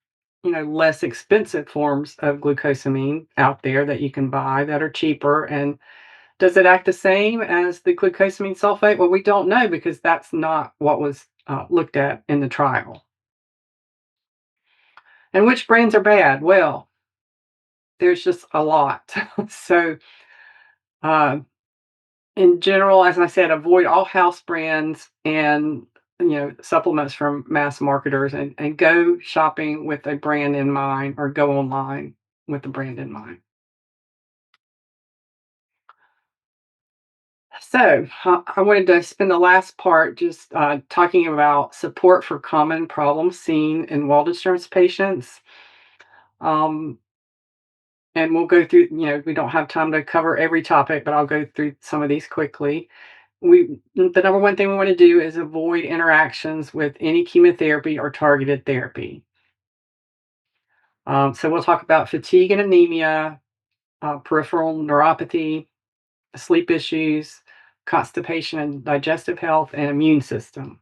less expensive forms of glucosamine out there that you can buy that are cheaper. And does it act the same as the glucosamine sulfate? Well, we don't know because that's not what was looked at in the trial. And which brands are bad? Well, there's just a lot. So, uh, in general, as I said, avoid all house brands and supplements from mass marketers, and go shopping with a brand in mind, or go online with a brand in mind. I wanted to spend the last part just talking about support for common problems seen in Waldenstrom's patients. Um, and we'll go through, we don't have time to cover every topic, but I'll go through some of these quickly. The number one thing we want to do is avoid interactions with any chemotherapy or targeted therapy. So we'll talk about fatigue and anemia, peripheral neuropathy, sleep issues, constipation and digestive health, and immune system.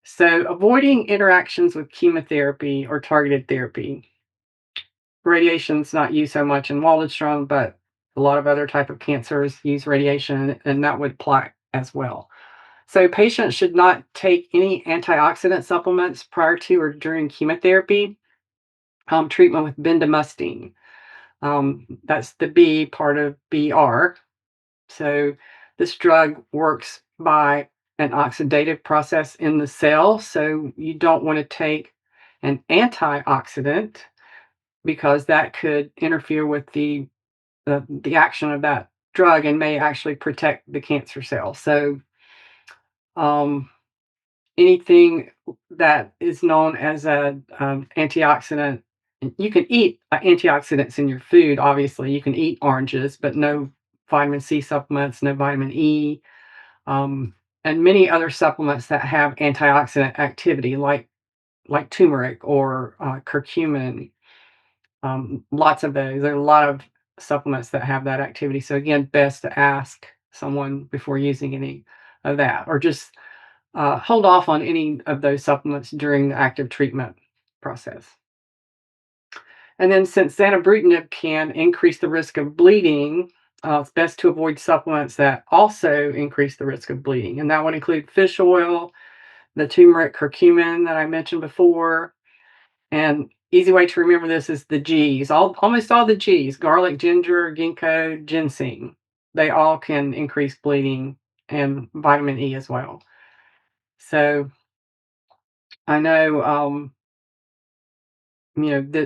So, avoiding interactions with chemotherapy or targeted therapy. Radiation's not used so much in Waldenstrom, but a lot of other type of cancers use radiation, and that would apply as well. So, patients should not take any antioxidant supplements prior to or during chemotherapy treatment with bendamustine. That's the B part of BR. So this drug works by an oxidative process in the cell. So you don't want to take an antioxidant because that could interfere with the action of that drug and may actually protect the cancer cell. So um, anything that is known as a antioxidant, you can eat antioxidants in your food. Obviously, you can eat oranges, but no vitamin C supplements, no vitamin E, um, and many other supplements that have antioxidant activity, like turmeric or curcumin. Lots of those. There are a lot of supplements that have that activity. So again, best to ask someone before using any of that, or just hold off on any of those supplements during the active treatment process. And then, since zanubrutinib can increase the risk of bleeding, it's best to avoid supplements that also increase the risk of bleeding. And that would include fish oil, the turmeric curcumin that I mentioned before. And easy way to remember this is the G's. Almost all the G's: garlic, ginger, ginkgo, ginseng. They all can increase bleeding, and vitamin E as well. So I know,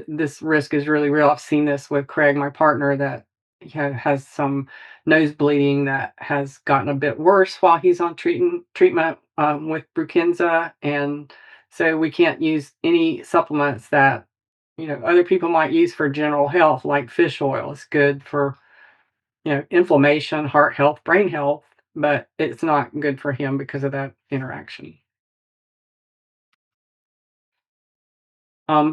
this risk is really real. I've seen this with Craig, my partner, that has some nose bleeding that has gotten a bit worse while he's on treatment with Brukinza, and so we can't use any supplements that other people might use for general health, like fish oil. It's good for inflammation, heart health, brain health, but it's not good for him because of that interaction.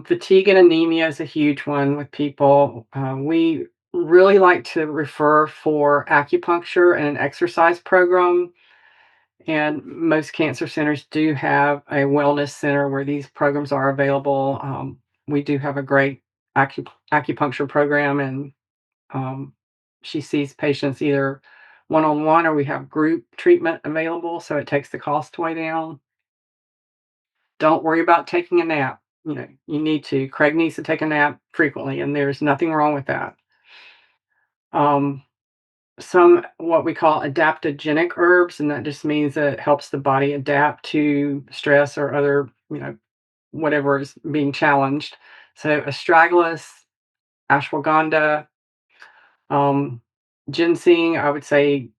Fatigue and anemia is a huge one with people. We really like to refer for acupuncture and an exercise program. And most cancer centers do have a wellness center where these programs are available. We do have a great acupuncture program, and um, she sees patients either one on one, or we have group treatment available. So it takes the cost way down. Don't worry about taking a nap. You need to. Craig needs to take a nap frequently, and there's nothing wrong with that. Um, some what we call adaptogenic herbs, and that just means that it helps the body adapt to stress or other, whatever is being challenged. So astragalus, ashwagandha, um, ginseng, I would say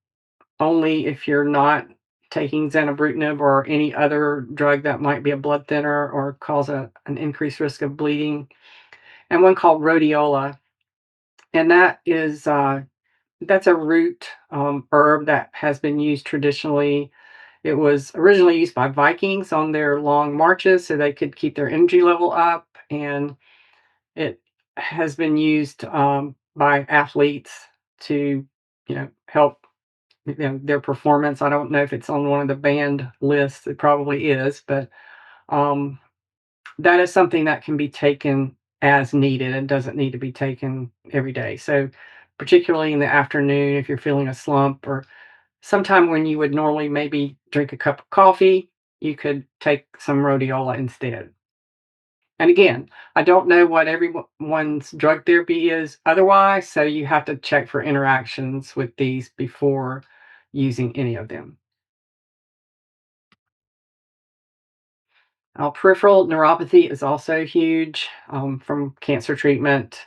only if you're not taking zanubrutinib or any other drug that might be a blood thinner or cause an increased risk of bleeding, and one called rhodiola, and that's a root herb that has been used traditionally. It was originally used by Vikings on their long marches so they could keep their energy level up, and it has been used by athletes to help their performance. I don't know if it's on one of the banned lists. It probably is, but um, that is something that can be taken as needed and doesn't need to be taken every day. So, particularly in the afternoon, if you're feeling a slump, or sometime when you would normally maybe drink a cup of coffee, you could take some rhodiola instead. And again, I don't know what everyone's drug therapy is otherwise, so you have to check for interactions with these before using any of them. Peripheral neuropathy is also huge from cancer treatment.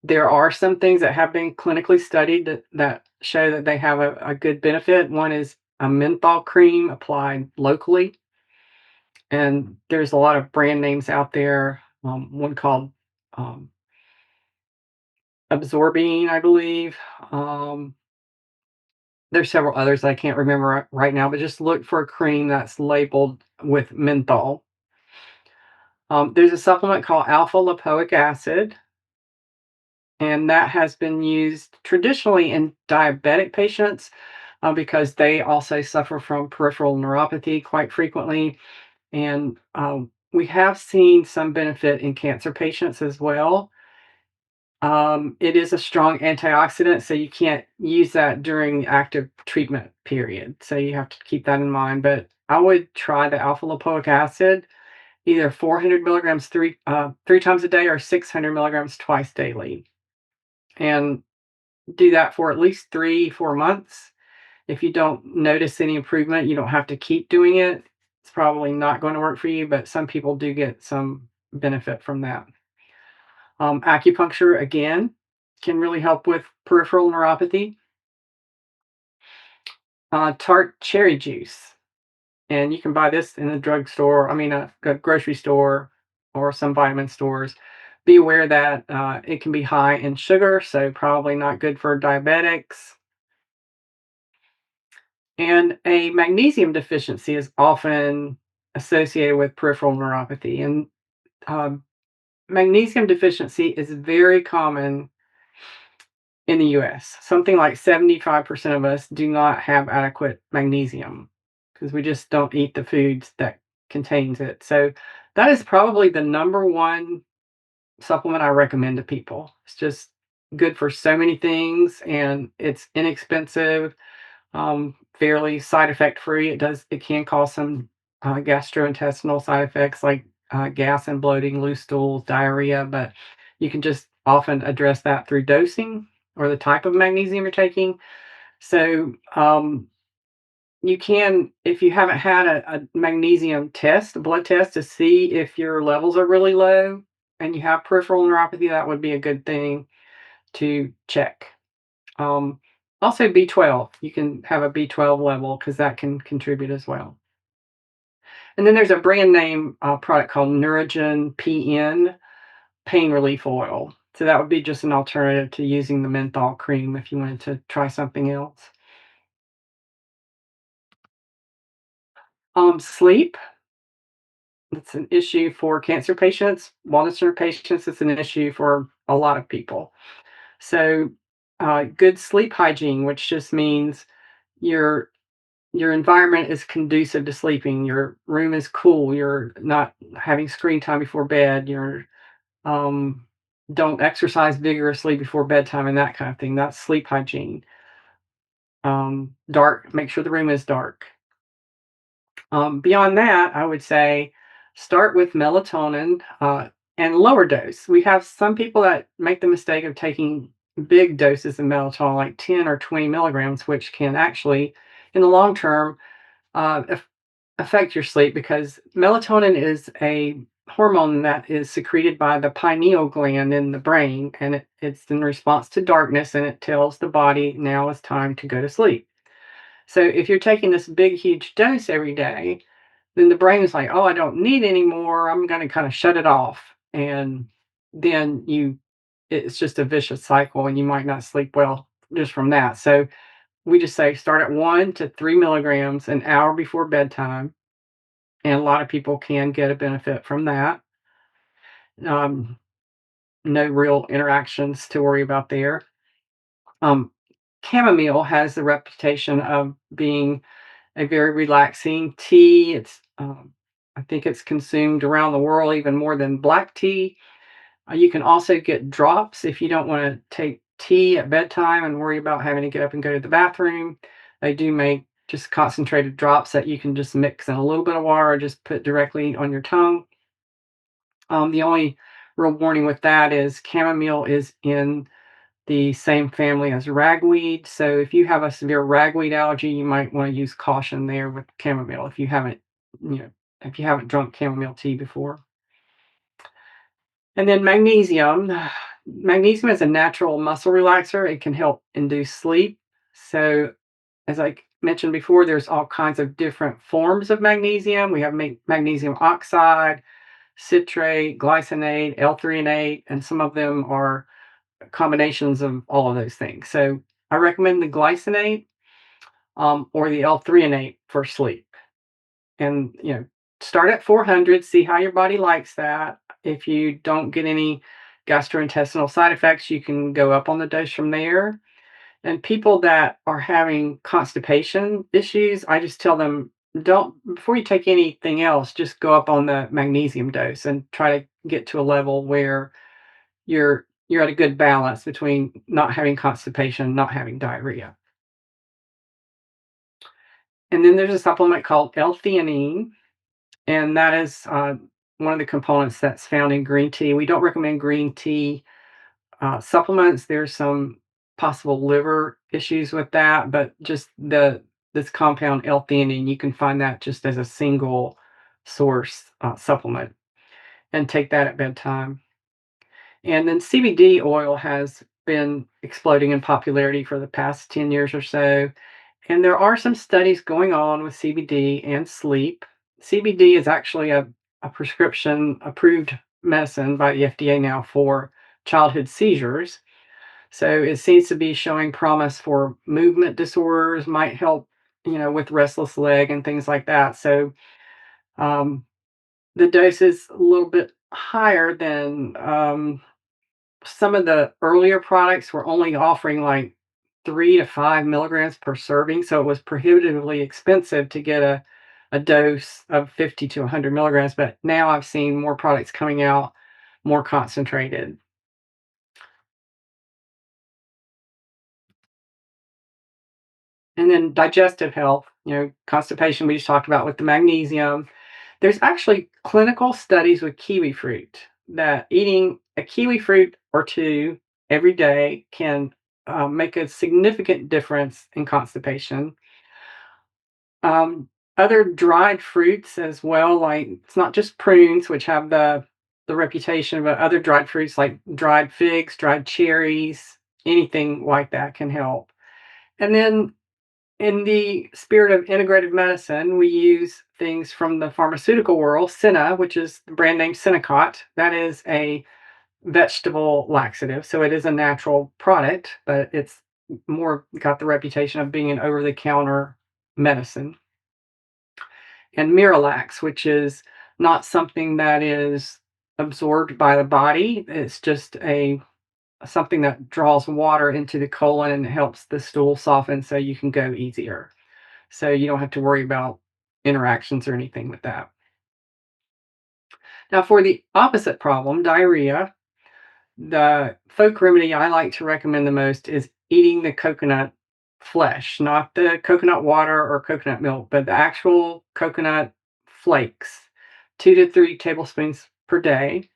There are some things that have been clinically studied that show that they have a good benefit. One is a menthol cream applied locally, and there's a lot of brand names out there. One called um, Absorbine, I believe. Um, there's several others I can't remember right now, but just look for a cream that's labeled with menthol. There's a supplement called alpha lipoic acid, and that has been used traditionally in diabetic patients because they also suffer from peripheral neuropathy quite frequently. And we have seen some benefit in cancer patients as well. It is a strong antioxidant, so you can't use that during the active treatment period. So you have to keep that in mind. But I would try the alpha lipoic acid, either 400 milligrams three times a day or 600 milligrams twice daily, and do that for at least 3 4 months. If you don't notice any improvement, you don't have to keep doing it. It's probably not going to work for you, but some people do get some benefit from that. Acupuncture, again, can really help with peripheral neuropathy. Tart cherry juice, and you can buy this in a drugstore, I mean, a grocery store or some vitamin stores. Be aware that it can be high in sugar, so probably not good for diabetics. And a magnesium deficiency is often associated with peripheral neuropathy. And um, magnesium deficiency is very common in the US. Something like 75% of us do not have adequate magnesium because we just don't eat the foods that contains it. So that is probably the number one supplement I recommend to people. It's just good for so many things and it's inexpensive, fairly side effect free. It can cause some gastrointestinal side effects like gas and bloating, loose stools, diarrhea, but you can just often address that through dosing or the type of magnesium you're taking. So you can, if you haven't had a magnesium test, a blood test to see if your levels are really low and you have peripheral neuropathy, that would be a good thing to check. Um, Also B12, you can have a B12 level because that can contribute as well. And then there's a brand name product called Neurogen PN pain relief oil. So that would be just an alternative to using the menthol cream if you wanted to try something else. Sleep, it's an issue for cancer patients. Waldenstrom patients, it's an issue for a lot of people. So good sleep hygiene, which just means your your environment is conducive to sleeping. Your room is cool. You're not having screen time before bed. You're um, don't exercise vigorously before bedtime and that kind of thing. That's sleep hygiene. Dark. Make sure the room is dark. Beyond that, I would say start with melatonin and lower dose. We have some people that make the mistake of taking big doses of melatonin, like 10 or 20 milligrams, which can actually, in the long term, uh, affect your sleep because melatonin is a hormone that is secreted by the pineal gland in the brain, and it's in response to darkness, and it tells the body now it's time to go to sleep. So if you're taking this big, huge dose every day, then the brain is like, oh, I don't need any more. I'm going to kind of shut it off. And then it's just a vicious cycle, and you might not sleep well just from that. So we just say start at 1 to 3 milligrams an hour before bedtime, and a lot of people can get a benefit from that. Um, no real interactions to worry about there. Um, Chamomile has the reputation of being a very relaxing tea. I think it's consumed around the world even more than black tea. You can also get drops if you don't want to take tea at bedtime and worry about having to get up and go to the bathroom. They do make just concentrated drops that you can just mix in a little bit of water or just put directly on your tongue. The only real warning with that is chamomile is in the same family as ragweed. So if you have a severe ragweed allergy, you might want to use caution there with chamomile you know, if you haven't drunk chamomile tea before. And then magnesium. Magnesium is a natural muscle relaxer. It can help induce sleep. So, as I mentioned before, there's all kinds of different forms of magnesium. We have magnesium oxide, citrate, glycinate, L-threonate, and some of them are combinations of all of those things. So, I recommend the glycinate or the L-threonate for sleep. And, start at 400, see how your body likes that. If you don't get any gastrointestinal side effects, you can go up on the dose from there. And people that are having constipation issues, I just tell them, don't, before you take anything else, just go up on the magnesium dose and try to get to a level where you're at a good balance between not having constipation, not having diarrhea. And then there's a supplement called L-theanine, and that is one of the components that's found in green tea. We don't recommend green tea supplements. There's some possible liver issues with that, but just this compound L-theanine, you can find that just as a single source supplement and take that at bedtime. And then CBD oil has been exploding in popularity for the past 10 years or so. And there are some studies going on with CBD and sleep. CBD is actually a prescription approved medicine by the FDA now for childhood seizures. So it seems to be showing promise for movement disorders, might help, with restless leg and things like that. So um, the dose is a little bit higher than some of the earlier products were only offering like 3 to 5 milligrams per serving, so it was prohibitively expensive to get a dose of 50 to 100 milligrams. But now I've seen more products coming out more concentrated. And then digestive health, constipation we just talked about with the magnesium. There's actually clinical studies with kiwi fruit that eating a kiwi fruit or two every day can make a significant difference in constipation. Um, Other dried fruits as well, like it's not just prunes, which have the reputation, but other dried fruits like dried figs, dried cherries, anything like that can help. And then in the spirit of integrative medicine, we use things from the pharmaceutical world. Senna, which is the brand name Senecot, that is a vegetable laxative. So it is a natural product, but it's more got the reputation of being an over the counter medicine. And Miralax, which is not something that is absorbed by the body. It's just a something that draws water into the colon and helps the stool soften so you can go easier. So you don't have to worry about interactions or anything with that. Now, for the opposite problem, diarrhea, the folk remedy I like to recommend the most is eating the coconut flesh, not the coconut water or coconut milk, but the actual coconut flakes, 2 to 3 tablespoons per day.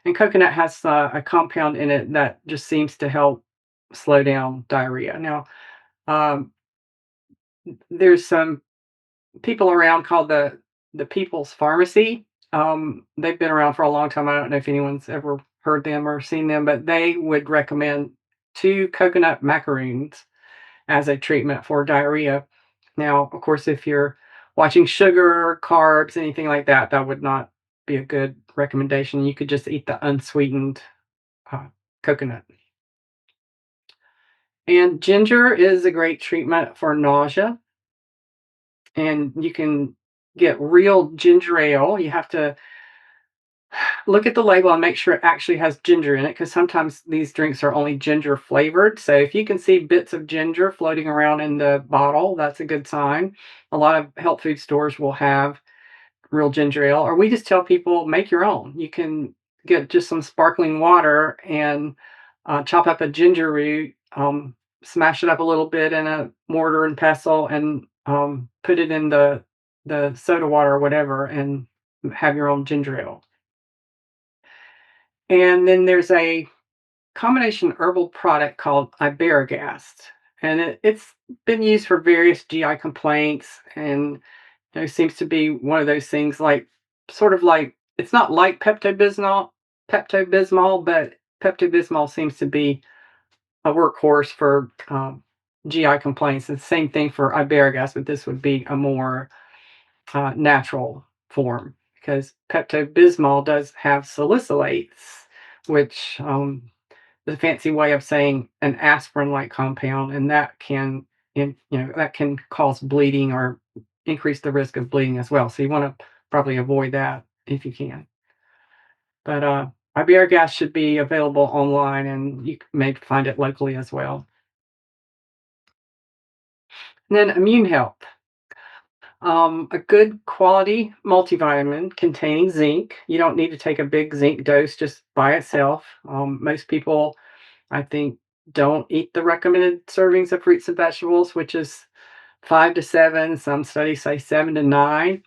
And coconut has a compound in it that just seems to help slow down diarrhea. Now, um, there's some people around called the People's Pharmacy. They've been around for a long time. I don't know if anyone's ever heard them or seen them, but they would recommend 2 coconut macaroons as a treatment for diarrhea. Now, of course, if you're watching sugar, carbs, anything like that, that would not be a good recommendation. You could just eat the unsweetened uh, coconut. And ginger is a great treatment for nausea. And you can get real ginger ale. You have to look at the label and make sure it actually has ginger in it because sometimes these drinks are only ginger flavored. So if you can see bits of ginger floating around in the bottle, that's a good sign. A lot of health food stores will have real ginger ale, or we just tell people make your own. You can get just some sparkling water and chop up a ginger root, smash it up a little bit in a mortar and pestle, and put it in the soda water or whatever, and have your own ginger ale. And then there's a combination herbal product called Iberogast, and it's been used for various GI complaints, and seems to be one of those things like sort of like it's not like Pepto-Bismol, but Pepto-Bismol seems to be a workhorse for GI complaints. The same thing for Iberogast, but this would be a more natural form because Pepto-Bismol does have salicylates, which is a fancy way of saying an aspirin-like compound, and that can, that can cause bleeding or increase the risk of bleeding as well. So you want to probably avoid that if you can. But Iberogast should be available online, and you may find it locally as well. And then immune health. A good quality multivitamin containing zinc. You don't need to take a big zinc dose just by itself. Most people, I think, don't eat the recommended servings of fruits and vegetables, which is 5 to 7. Some studies say 7 to 9.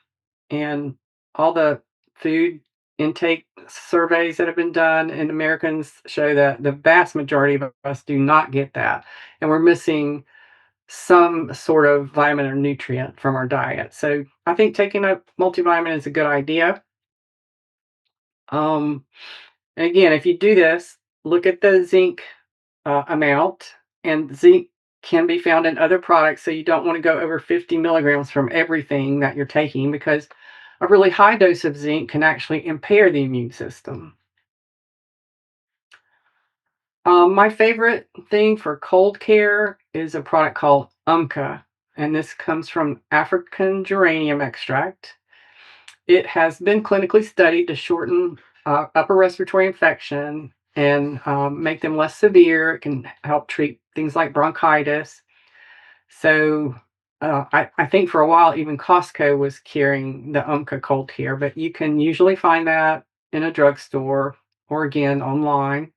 And all the food intake surveys that have been done in Americans show that the vast majority of us do not get that. And we're missing some sort of vitamin or nutrient from our diet. So I think taking a multivitamin is a good idea. Um, and again, if you do this, look at the zinc amount, and zinc can be found in other products. So you don't want to go over 50 milligrams from everything that you're taking because a really high dose of zinc can actually impair the immune system. My favorite thing for cold care is a product called UMCA, and this comes from African geranium extract. It has been clinically studied to shorten upper respiratory infection and make them less severe. It can help treat things like bronchitis. So I think for a while, even Costco was carrying the UMCA cold care, but you can usually find that in a drugstore or again online.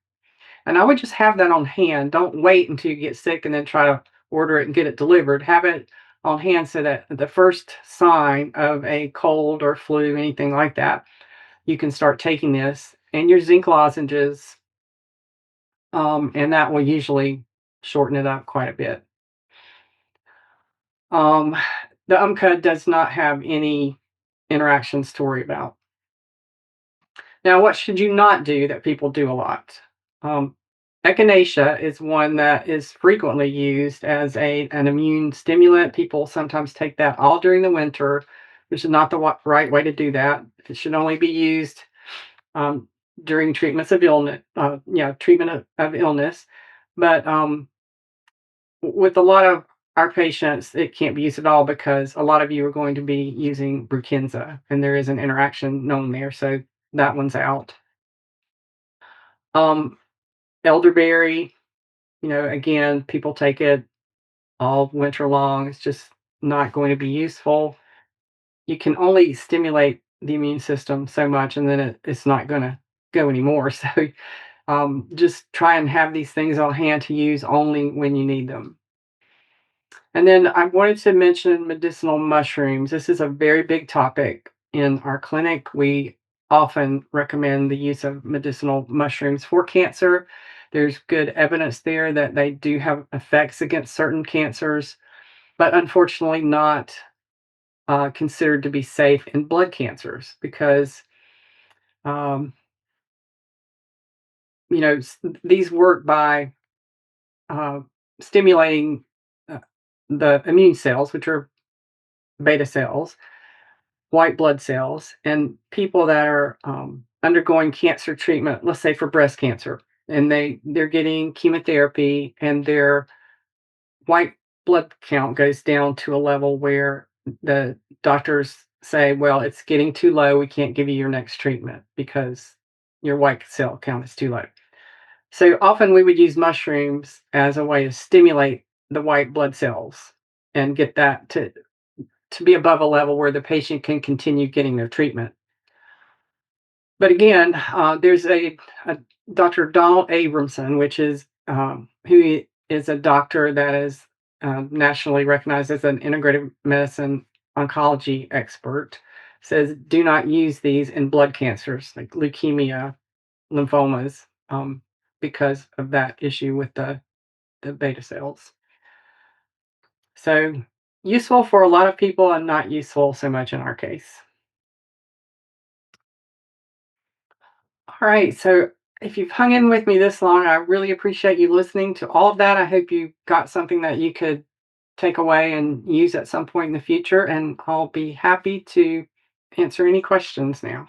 And I would just have that on hand. Don't wait until you get sick and then try to order it and get it delivered. Have it on hand so that the first sign of a cold or flu, anything like that, you can start taking this and your zinc lozenges, and that will usually shorten it up quite a bit. Um, the UMCA does not have any interactions to worry about. Now, what should you not do that people do a lot? Um, Echinacea is one that is frequently used as an immune stimulant. People sometimes take that all during the winter, which is not the right way to do that. It should only be used um, during treatments of illness, treatment of illness. But with a lot of our patients, it can't be used at all because a lot of you are going to be using Brukinsa, and there is an interaction known there, so that one's out. Um, Elderberry, again, people take it all winter long. It's just not going to be useful. You can only stimulate the immune system so much, and then it's not going to go anymore. So just try and have these things on hand to use only when you need them. And then I wanted to mention medicinal mushrooms. This is a very big topic in our clinic. We often recommend the use of medicinal mushrooms for cancer. There's good evidence there that they do have effects against certain cancers, but unfortunately not considered to be safe in blood cancers because, um, these work by uh, stimulating uh, the immune cells, which are beta cells, white blood cells, and people that are undergoing cancer treatment, let's say for breast cancer, and they're getting chemotherapy, and their white blood count goes down to a level where the doctors say, "Well, it's getting too low. We can't give you your next treatment because your white cell count is too low." So often we would use mushrooms as a way to stimulate the white blood cells and get that to be above a level where the patient can continue getting their treatment. But again, there's a Dr. Donald Abramson, which is who is a doctor that is nationally recognized as an integrative medicine oncology expert, says do not use these in blood cancers like leukemia, lymphomas, because of that issue with the beta cells. So useful for a lot of people and not useful so much in our case. All right, so if you've hung in with me this long, I really appreciate you listening to all of that. I hope you got something that you could take away and use at some point in the future, and I'll be happy to answer any questions now.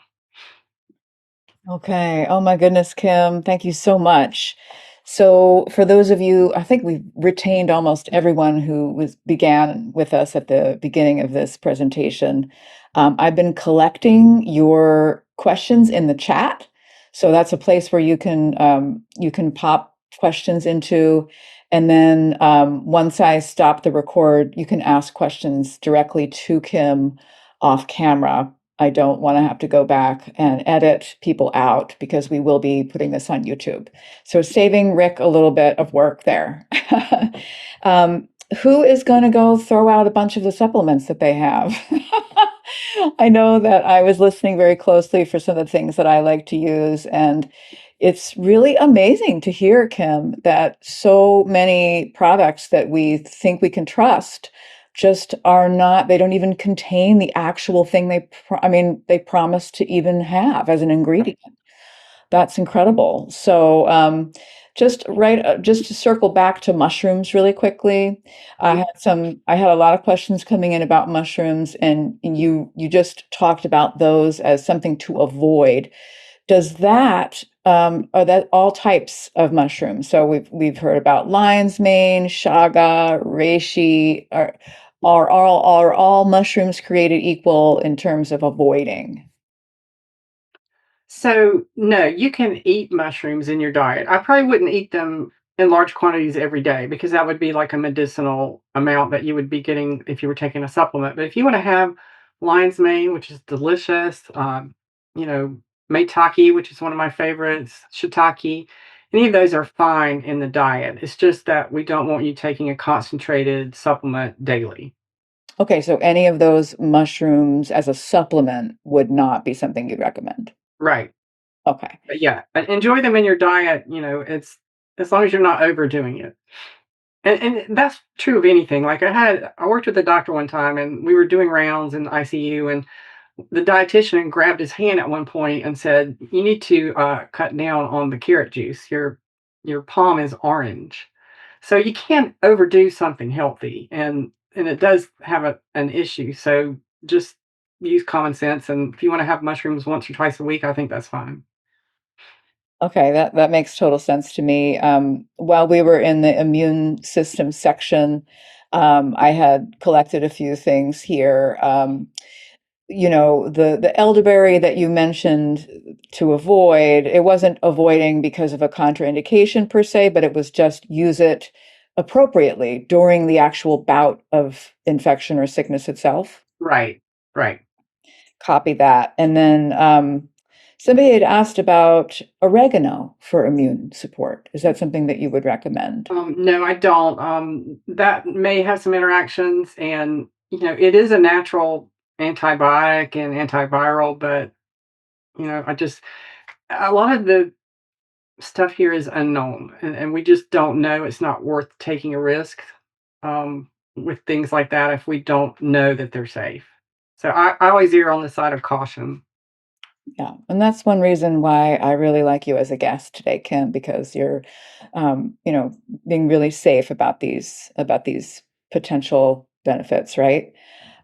Okay. Oh my goodness, Kim, thank you so much. So, for those of you, I think we've retained almost everyone who began with us at the beginning of this presentation. I've been collecting your questions in the chat, so that's a place where you can pop questions into, and then once I stop the record, you can ask questions directly to Kim off camera. I don't want to have to go back and edit people out because we will be putting this on YouTube. So saving Rick a little bit of work there. um, who is going to go throw out a bunch of the supplements that they have? I know that I was listening very closely for some of the things that I like to use, and it's really amazing to hear, Kim, that so many products that we think we can trust just are not, they don't even contain the actual thing they promise to even have as an ingredient. That's incredible. So, just to circle back to mushrooms really quickly, I had a lot of questions coming in about mushrooms, and you just talked about those as something to avoid. Does that are that all types of mushrooms? So we've heard about lion's mane, chaga, reishi. Are all mushrooms created equal in terms of avoiding?
So, no, you can eat mushrooms in your diet. I probably wouldn't eat them in large quantities every day because that would be like a medicinal amount that you would be getting if you were taking a supplement. But if you want to have lion's mane, which is delicious, you know, maitake, which is one of my favorites, shiitake, any of those are fine in the diet. It's just that we don't want you taking a concentrated supplement daily.
Okay, so any of those mushrooms as a supplement would not be something you'd recommend.
Right.
Okay.
But yeah, enjoy them in your diet. It's as long as you're not overdoing it. And that's true of anything. Like I worked with a doctor one time, and we were doing rounds in the ICU, and the dietitian grabbed his hand at one point and said, "You need to cut down on the carrot juice. Your palm is orange, so you can't overdo something healthy, and it does have an issue. So just use common sense. And if you want to have mushrooms once or twice a week, I think that's fine."
Okay, that makes total sense to me. While we were in the immune system section, I had collected a few things here. The elderberry that you mentioned to avoid, it wasn't avoiding because of a contraindication per se, but it was just use it appropriately during the actual bout of infection or sickness itself.
Right, right.
Copy that. And then somebody had asked about oregano for immune support. Is that something that you would recommend?
No, I don't. That may have some interactions, and it is a natural antibiotic and antiviral, but I just a lot of the stuff here is unknown, and we just don't know. It's not worth taking a risk with things like that if we don't know that they're safe. So I always err on the side of caution.
Yeah, and that's one reason why I really like you as a guest today, Kim, because you're, you know, being really safe about these potential benefits, right?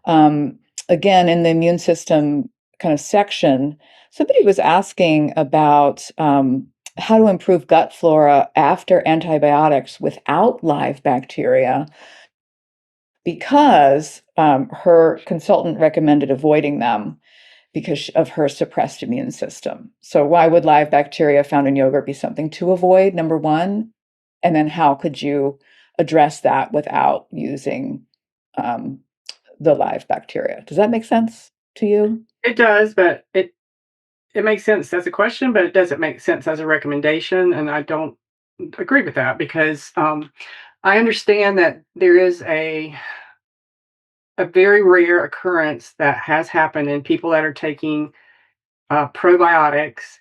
Um, Again, in the immune system kind of section, somebody was asking about how to improve gut flora after antibiotics without live bacteria, because her consultant recommended avoiding them because of her suppressed immune system. So why would live bacteria found in yogurt be something to avoid, number one? And then how could you address that without using um, the live bacteria? Does that make sense to you?
It does, but it makes sense as a question, but it doesn't make sense as a recommendation, and I don't agree with that because I understand that there is a very rare occurrence that has happened in people that are taking probiotics,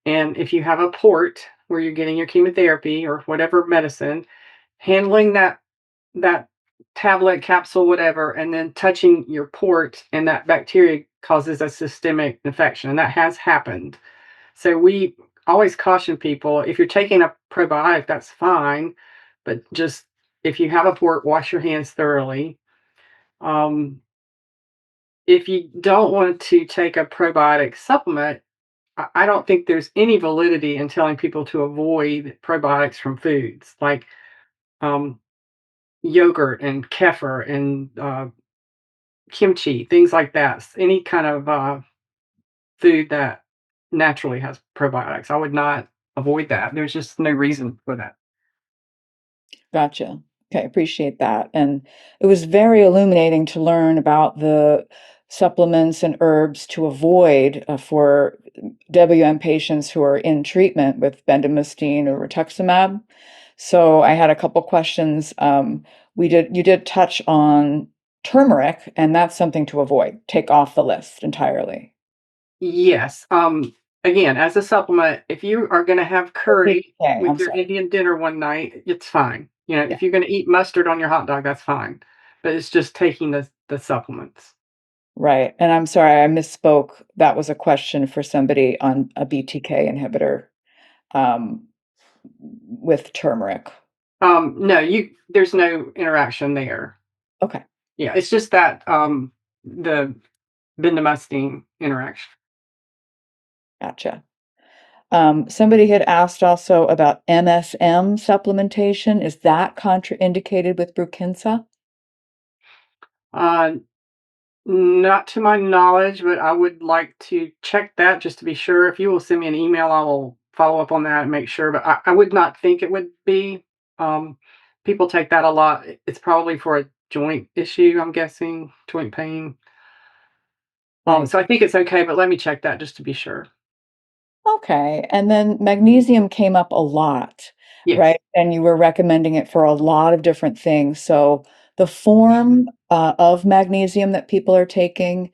and if you have a port where you're getting your chemotherapy or whatever medicine, handling that tablet, capsule, whatever, and then touching your port, and that bacteria causes a systemic infection, and that has happened. So we always caution people, if you're taking a probiotic, that's fine, but just if you have a port, wash your hands thoroughly. Um, if you don't want to take a probiotic supplement, I don't think there's any validity in telling people to avoid probiotics from foods like um, yogurt and kefir and kimchi, things like that. Any kind of food that naturally has probiotics, I would not avoid that. There's just no reason for that.
Gotcha. Okay, appreciate that. And it was very illuminating to learn about the supplements and herbs to avoid for WM patients who are in treatment with bendamustine or rituximab. So I had a couple questions. You did touch on turmeric, and that's something to avoid. Take off the list entirely.
Yes. Again, as a supplement, if you are going to have curry
Okay,
with
I'm
your
sorry.
Indian dinner one night, it's fine.
Yeah.
If you're going to eat mustard on your hot dog, that's fine. But it's just taking the supplements.
Right, and I'm sorry, I misspoke. That was a question for somebody on a BTK inhibitor, um, with turmeric.
No, there's no interaction there.
Okay,
Yeah, it's just that the bendamustine interaction.
gotcha. Somebody had asked also about MSM supplementation. Is that contraindicated with Brukinsa?
Uh, Not to my knowledge, but I would like to check that just to be sure. If you will send me an email, I will follow up on that and make sure. But I would not think it would be. Um, People take that a lot. It's probably for a joint issue, I'm guessing, joint pain.
Right.
So I think it's okay, but let me check that just to be sure.
Okay, and then magnesium came up a lot,
Yes.
right? And you were recommending it for a lot of different things. So the form of magnesium that people are taking,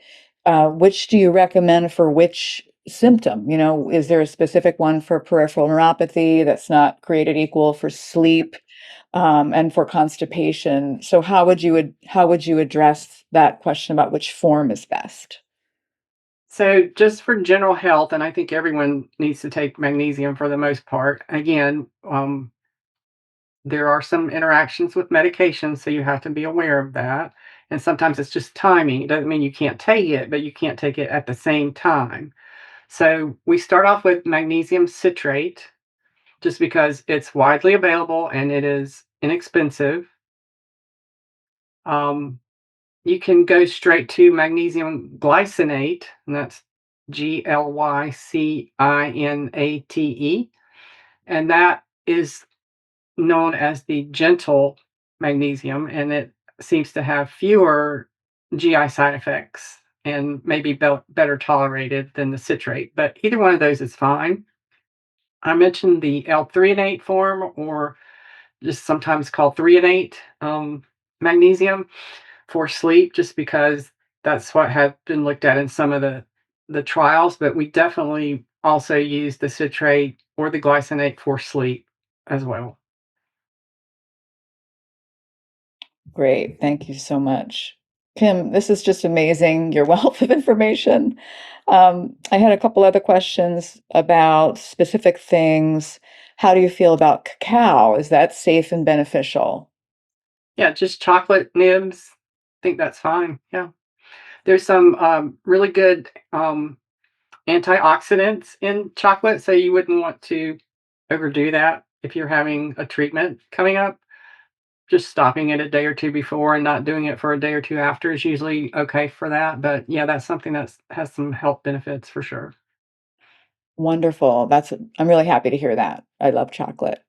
which do you recommend for which symptom? Is there a specific one for peripheral neuropathy that's not created equal for sleep, and for constipation? So how would you address that question about which form is best?
So just for general health, and I think everyone needs to take magnesium for the most part. Again, there are some interactions with medications, so you have to be aware of that. And sometimes it's just timing. It doesn't mean you can't take it, but you can't take it at the same time. So we start off with magnesium citrate just because it's widely available and it is inexpensive. Um, you can go straight to magnesium glycinate, and that's glycinate, and that is known as the gentle magnesium, and it seems to have fewer GI side effects and maybe better tolerated than the citrate. But either one of those is fine. I mentioned the L-threonate form, or just sometimes called threonate magnesium for sleep, just because that's what had been looked at in some of the trials. But we definitely also use the citrate or the glycinate for sleep as well.
Great. Thank you so much. Kim, this is just amazing, your wealth of information. I had a couple other questions about specific things. How do you feel about cacao? Is that safe and beneficial?
Yeah, just chocolate nibs. Think that's fine. Yeah. There's some really good antioxidants in chocolate, so you wouldn't want to overdo that if you're having a treatment coming up. Just stopping it a day or two before and not doing it for a day or two after is usually okay for that. But yeah, that's something that has some health benefits for sure.
Wonderful. I'm really happy to hear that. I love chocolate.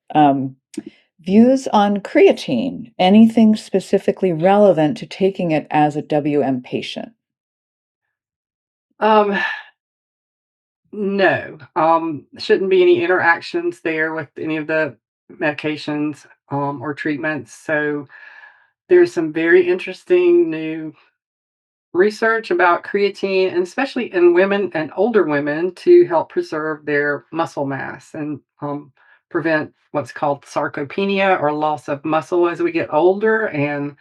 Views on creatine. Anything specifically relevant to taking it as a WM patient?
Um, no, shouldn't be any interactions there with any of the medications or treatments. So there's some very interesting new research about creatine, and especially in women and older women, to help preserve their muscle mass and prevent what's called sarcopenia, or loss of muscle as we get older. And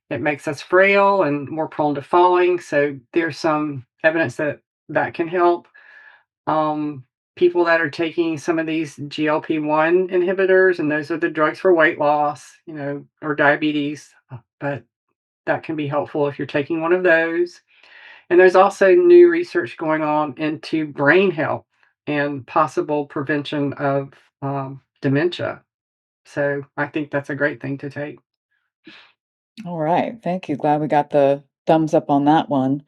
it makes us frail and more prone to falling. So there's some evidence that that can help. people that are taking some of these GLP-1 inhibitors, and those are the drugs for weight loss, or diabetes, but that can be helpful if you're taking one of those. And there's also new research going on into brain health and possible prevention of dementia. So I think that's a great thing to take.
All right. Thank you. Glad we got the thumbs up on that one.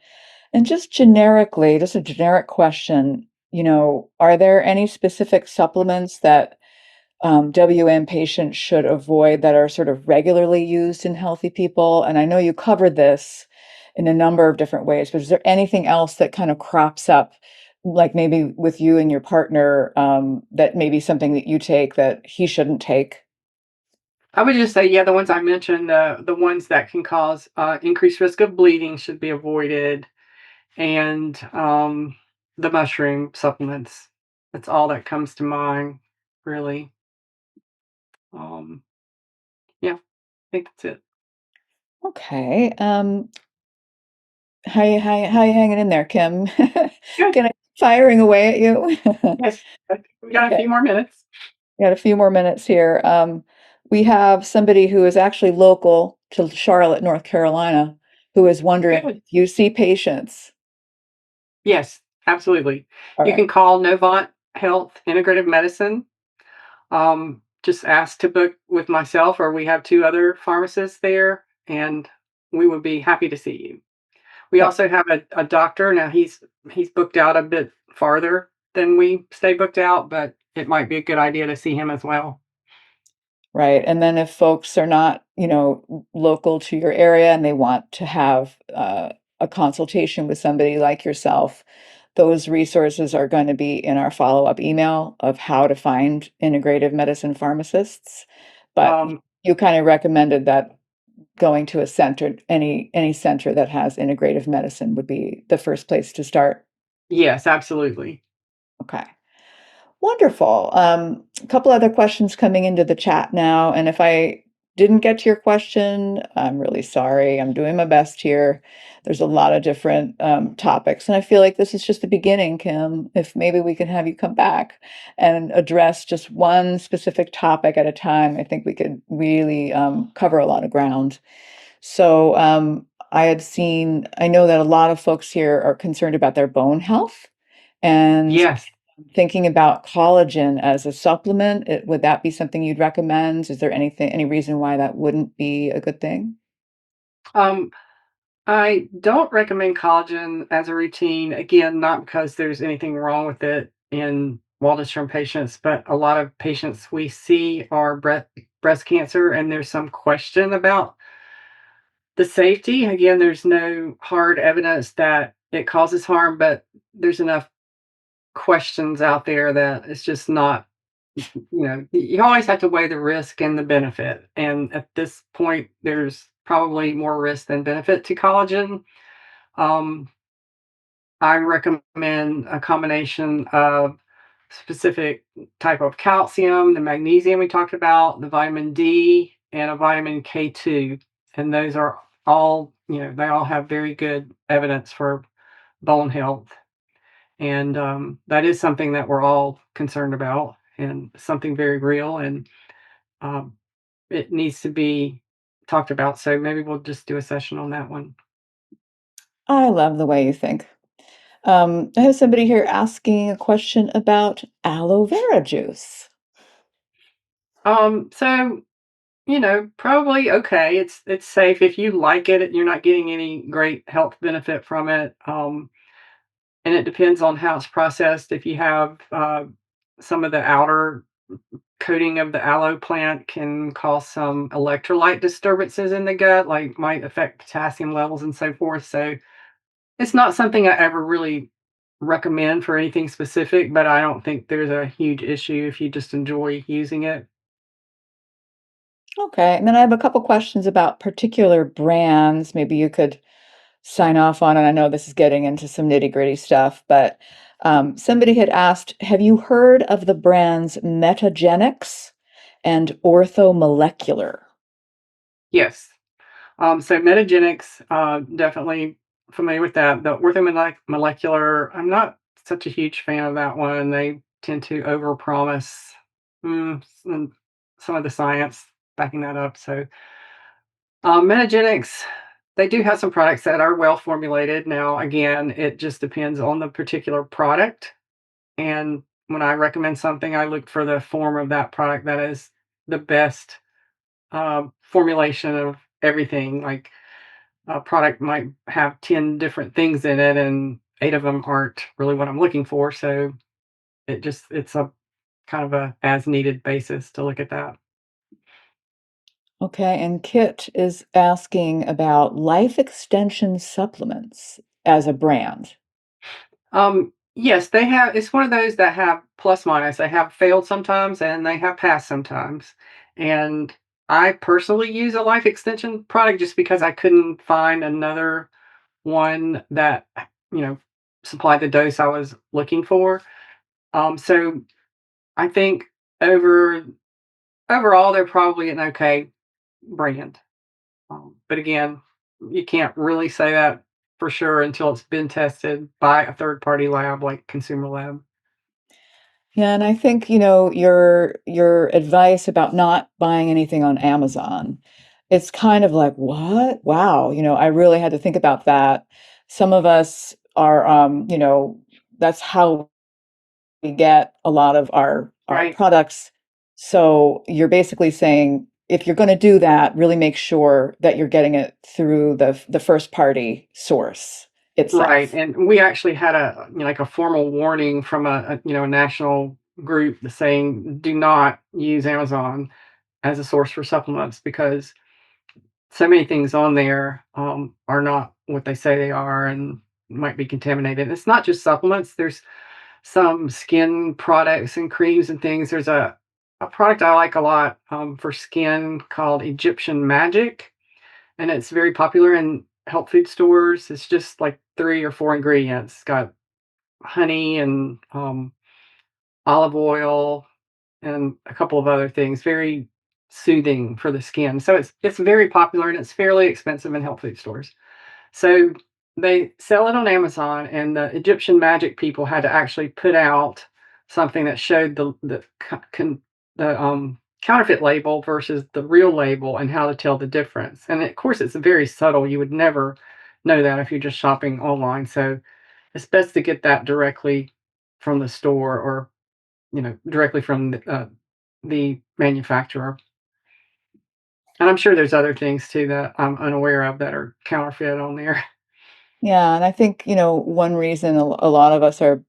And just generically, just a generic question, are there any specific supplements that WM patients should avoid that are sort of regularly used in healthy people? And I know you covered this in a number of different ways, but is there anything else that kind of crops up, like maybe with you and your partner, that maybe something that you take that he shouldn't take?
I would just say, yeah, the ones I mentioned, the ones that can cause increased risk of bleeding should be avoided, and the mushroom supplements. That's all that comes to mind, really. Um, yeah, I think that's it.
Okay. How you hanging in there, Kim?
Good.
Can I firing away at you?
Yes, we got a
Okay.
few more minutes.
Got a few more minutes here. We have somebody who is actually local to Charlotte, North Carolina, who is wondering
Good.
if you see patients.
Yes, absolutely.
All
You
right.
can call Novant Health Integrative Medicine. Just ask to book with myself, or we have two other pharmacists there, and we would be happy to see you. We
Okay.
also have a doctor now. He's booked out a bit farther than we stay booked out, but it might be a good idea to see him as well.
Right. And then if folks are not, local to your area and they want to have a consultation with somebody like yourself, those resources are going to be in our follow-up email of how to find integrative medicine pharmacists. But
Um,
you kind of recommended that going to a center, any center that has integrative medicine would be the first place to start.
yes, absolutely.
Okay. Wonderful. A couple other questions coming into the chat now, and if I didn't get to your question, I'm really sorry. I'm doing my best here. There's a lot of different topics, and I feel like this is just the beginning, Kim. If maybe we can have you come back and address just one specific topic at a time, I think we could really cover a lot of ground. So, I know that a lot of folks here are concerned about their bone health and
Yes.
thinking about collagen as a supplement. Would that be something you'd recommend? Is there any reason why that wouldn't be a good thing?
Um, I don't recommend collagen as a routine. Again, not because there's anything wrong with it in Waldenstrom patients, but a lot of patients we see are breast cancer, and there's some question about the safety. Again, there's no hard evidence that it causes harm, but there's enough questions out there that it's just not, you always have to weigh the risk and the benefit. And at this point, there's probably more risk than benefit to collagen. Um, I recommend a combination of specific type of calcium, the magnesium we talked about, the vitamin D, and a vitamin K2. And those are all, they all have very good evidence for bone health. And that is something that we're all concerned about, and something very real. And um, it needs to be talked about. So maybe we'll just do a session on that one.
I love the way you think. I have somebody here asking a question about aloe vera juice.
So probably okay. It's safe if you like it. You're not getting any great health benefit from it. And it depends on how it's processed. If you have some of the outer coating of the aloe plant can cause some electrolyte disturbances in the gut, like might affect potassium levels and so forth. So it's not something I ever really recommend for anything specific, but I don't think there's a huge issue if you just enjoy using it.
Okay, and then I have a couple questions about particular brands. Maybe you could sign off on it. I know this is getting into some nitty-gritty stuff, but somebody had asked, have you heard of the brands Metagenics and Orthomolecular?
Yes. So metagenics, definitely familiar with that. The orthomolecular, I'm not such a huge fan of that one. tend to overpromise, and some of the science backing that up. So, Metagenics, they do have some products that are well formulated. Now, again, it just depends on the particular product. And when I recommend something, I look for the form of that product that is the best formulation of everything. Like a product might have 10 different things in it, and eight of them aren't really what I'm looking for. So it's a kind of a as needed basis to look at that.
Okay, and Kit is asking about life extension supplements as a brand.
Yes, they have. It's one of those that have plus minus. They have failed sometimes and they have passed sometimes. And I personally use a life extension product just because I couldn't find another one that, you know, supplied the dose I was looking for. So I think over overall they're probably an okay brand. But again, you can't really say that for sure until it's been tested by a third party lab like Consumer Lab.
Yeah, and I think, your advice about not buying anything on Amazon, it's kind of like, "What? Wow," I really had to think about that. Some of us are, that's how we get a lot of our
Right,
products. So you're basically saying, if you're gonna do that, really make sure that you're getting it through the first party source
right.
itself.
And we actually had like a formal warning from a national group saying do not use Amazon as a source for supplements because so many things on there are not what they say they are and might be contaminated. It's not just supplements. There's some skin products and creams and things. There's a product I like a lot for skin called Egyptian Magic, and it's very popular in health food stores. It's just like three or four ingredients. It's got honey and olive oil and a couple of other things. Very soothing for the skin. So it's very popular and it's fairly expensive in health food stores. So they sell it on Amazon, and the Egyptian magic people had to actually put out something that showed the counterfeit label versus the real label and how to tell the difference. And of course, it's very subtle. You would never know that if you're just shopping online. So it's best to get that directly from the store or directly from the manufacturer. And I'm sure there's other things too that I'm unaware of that are counterfeit on there.
Yeah, and I think, one reason a lot of us are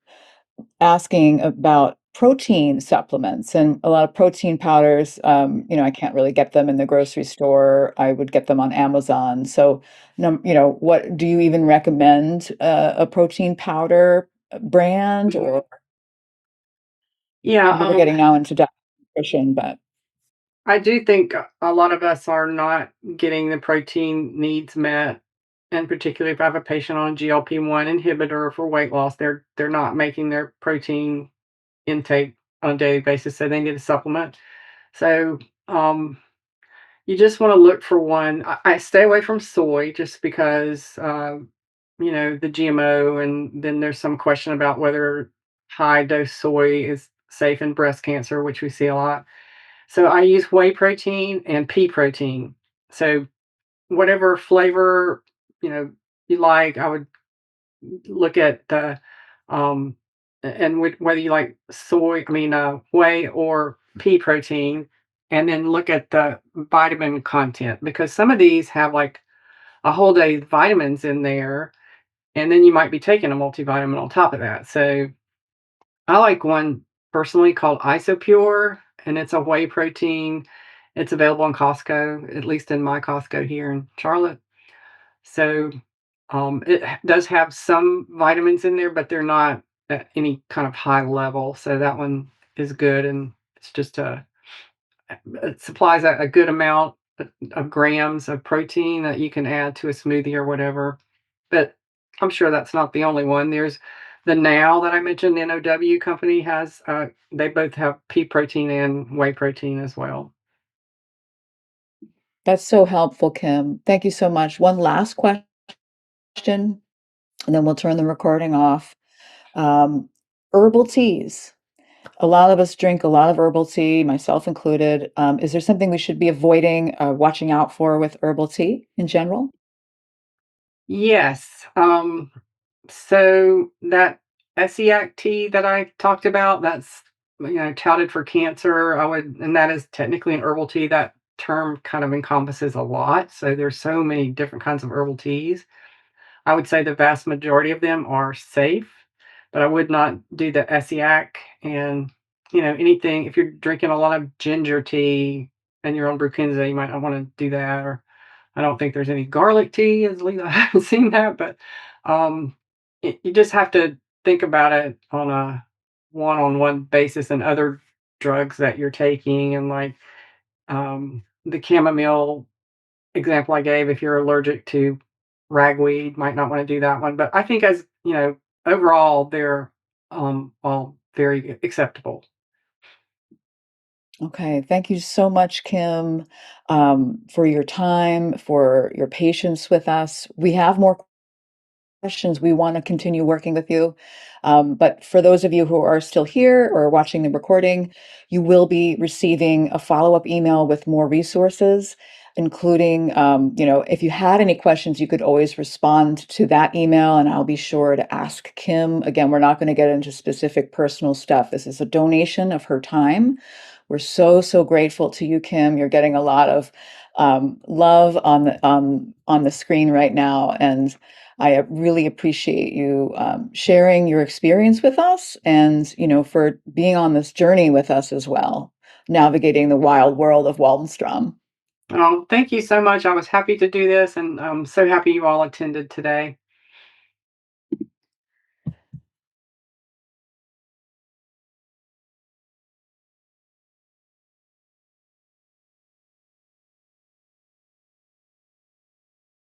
asking about protein supplements and a lot of protein powders, I can't really get them in the grocery store. I would get them on Amazon. So, what do you even recommend a protein powder brand? Or
Yeah,
I know we're getting now into diet nutrition, but
I do think a lot of us are not getting the protein needs met. And particularly if I have a patient on a GLP-1 inhibitor for weight loss, they're not making their protein intake on a daily basis, so they need a supplement. So you just want to look for one. I stay away from soy just because the GMO, and then there's some question about whether high dose soy is safe in breast cancer, which we see a lot. So I use whey protein and pea protein. So whatever flavor, you know, you like, I would look at the um and whether you like whey or pea protein, and then look at the vitamin content because some of these have like a whole day vitamins in there, and then you might be taking a multivitamin on top of that. So I like one personally called Isopure, and it's a whey protein. It's available in Costco, at least in my Costco here in Charlotte. So it does have some vitamins in there, but they're not at any kind of high level. So that one is good, and it's just it supplies a good amount of grams of protein that you can add to a smoothie or whatever. But I'm sure that's not the only one. There's the Now that I mentioned, the NOW company has, they both have pea protein and whey protein as well.
that's so helpful, Kim. Thank you so much. One last question, and then we'll turn the recording off. Um, Herbal teas. A lot of us drink a lot of herbal tea, myself included. Is there something we should be avoiding, watching out for with herbal tea in general?
Yes. So that SEAC tea that I talked about, that's touted for cancer. And that is technically an herbal tea. That term kind of encompasses a lot. So there's so many different kinds of herbal teas. I would say the vast majority of them are safe, but I would not do the SEAC and anything. If you're drinking a lot of ginger tea and you're on Brukinza, you might not want to do that. Or I don't think there's any garlic tea, at least I haven't seen that. But um, you just have to think about it on a one-on-one basis and other drugs that you're taking, and like the chamomile example I gave, if you're allergic to ragweed, might not want to do that one. But I think as overall, they're all very acceptable.
Okay, thank you so much, Kim, for your time, for your patience with us. We have more questions. We want to continue working with you. But for those of you who are still here or watching the recording, you will be receiving a follow-up email with more resources, including, if you had any questions, you could always respond to that email, and I'll be sure to ask Kim. Again, we're not going to get into specific personal stuff. This is a donation of her time. We're so, so grateful to you, Kim. You're getting a lot of love on the screen right now, and I really appreciate you sharing your experience with us, and for being on this journey with us as well, navigating the wild world of Waldenstrom.
Thank you so much. I was happy to do this, and I'm so happy you all attended today.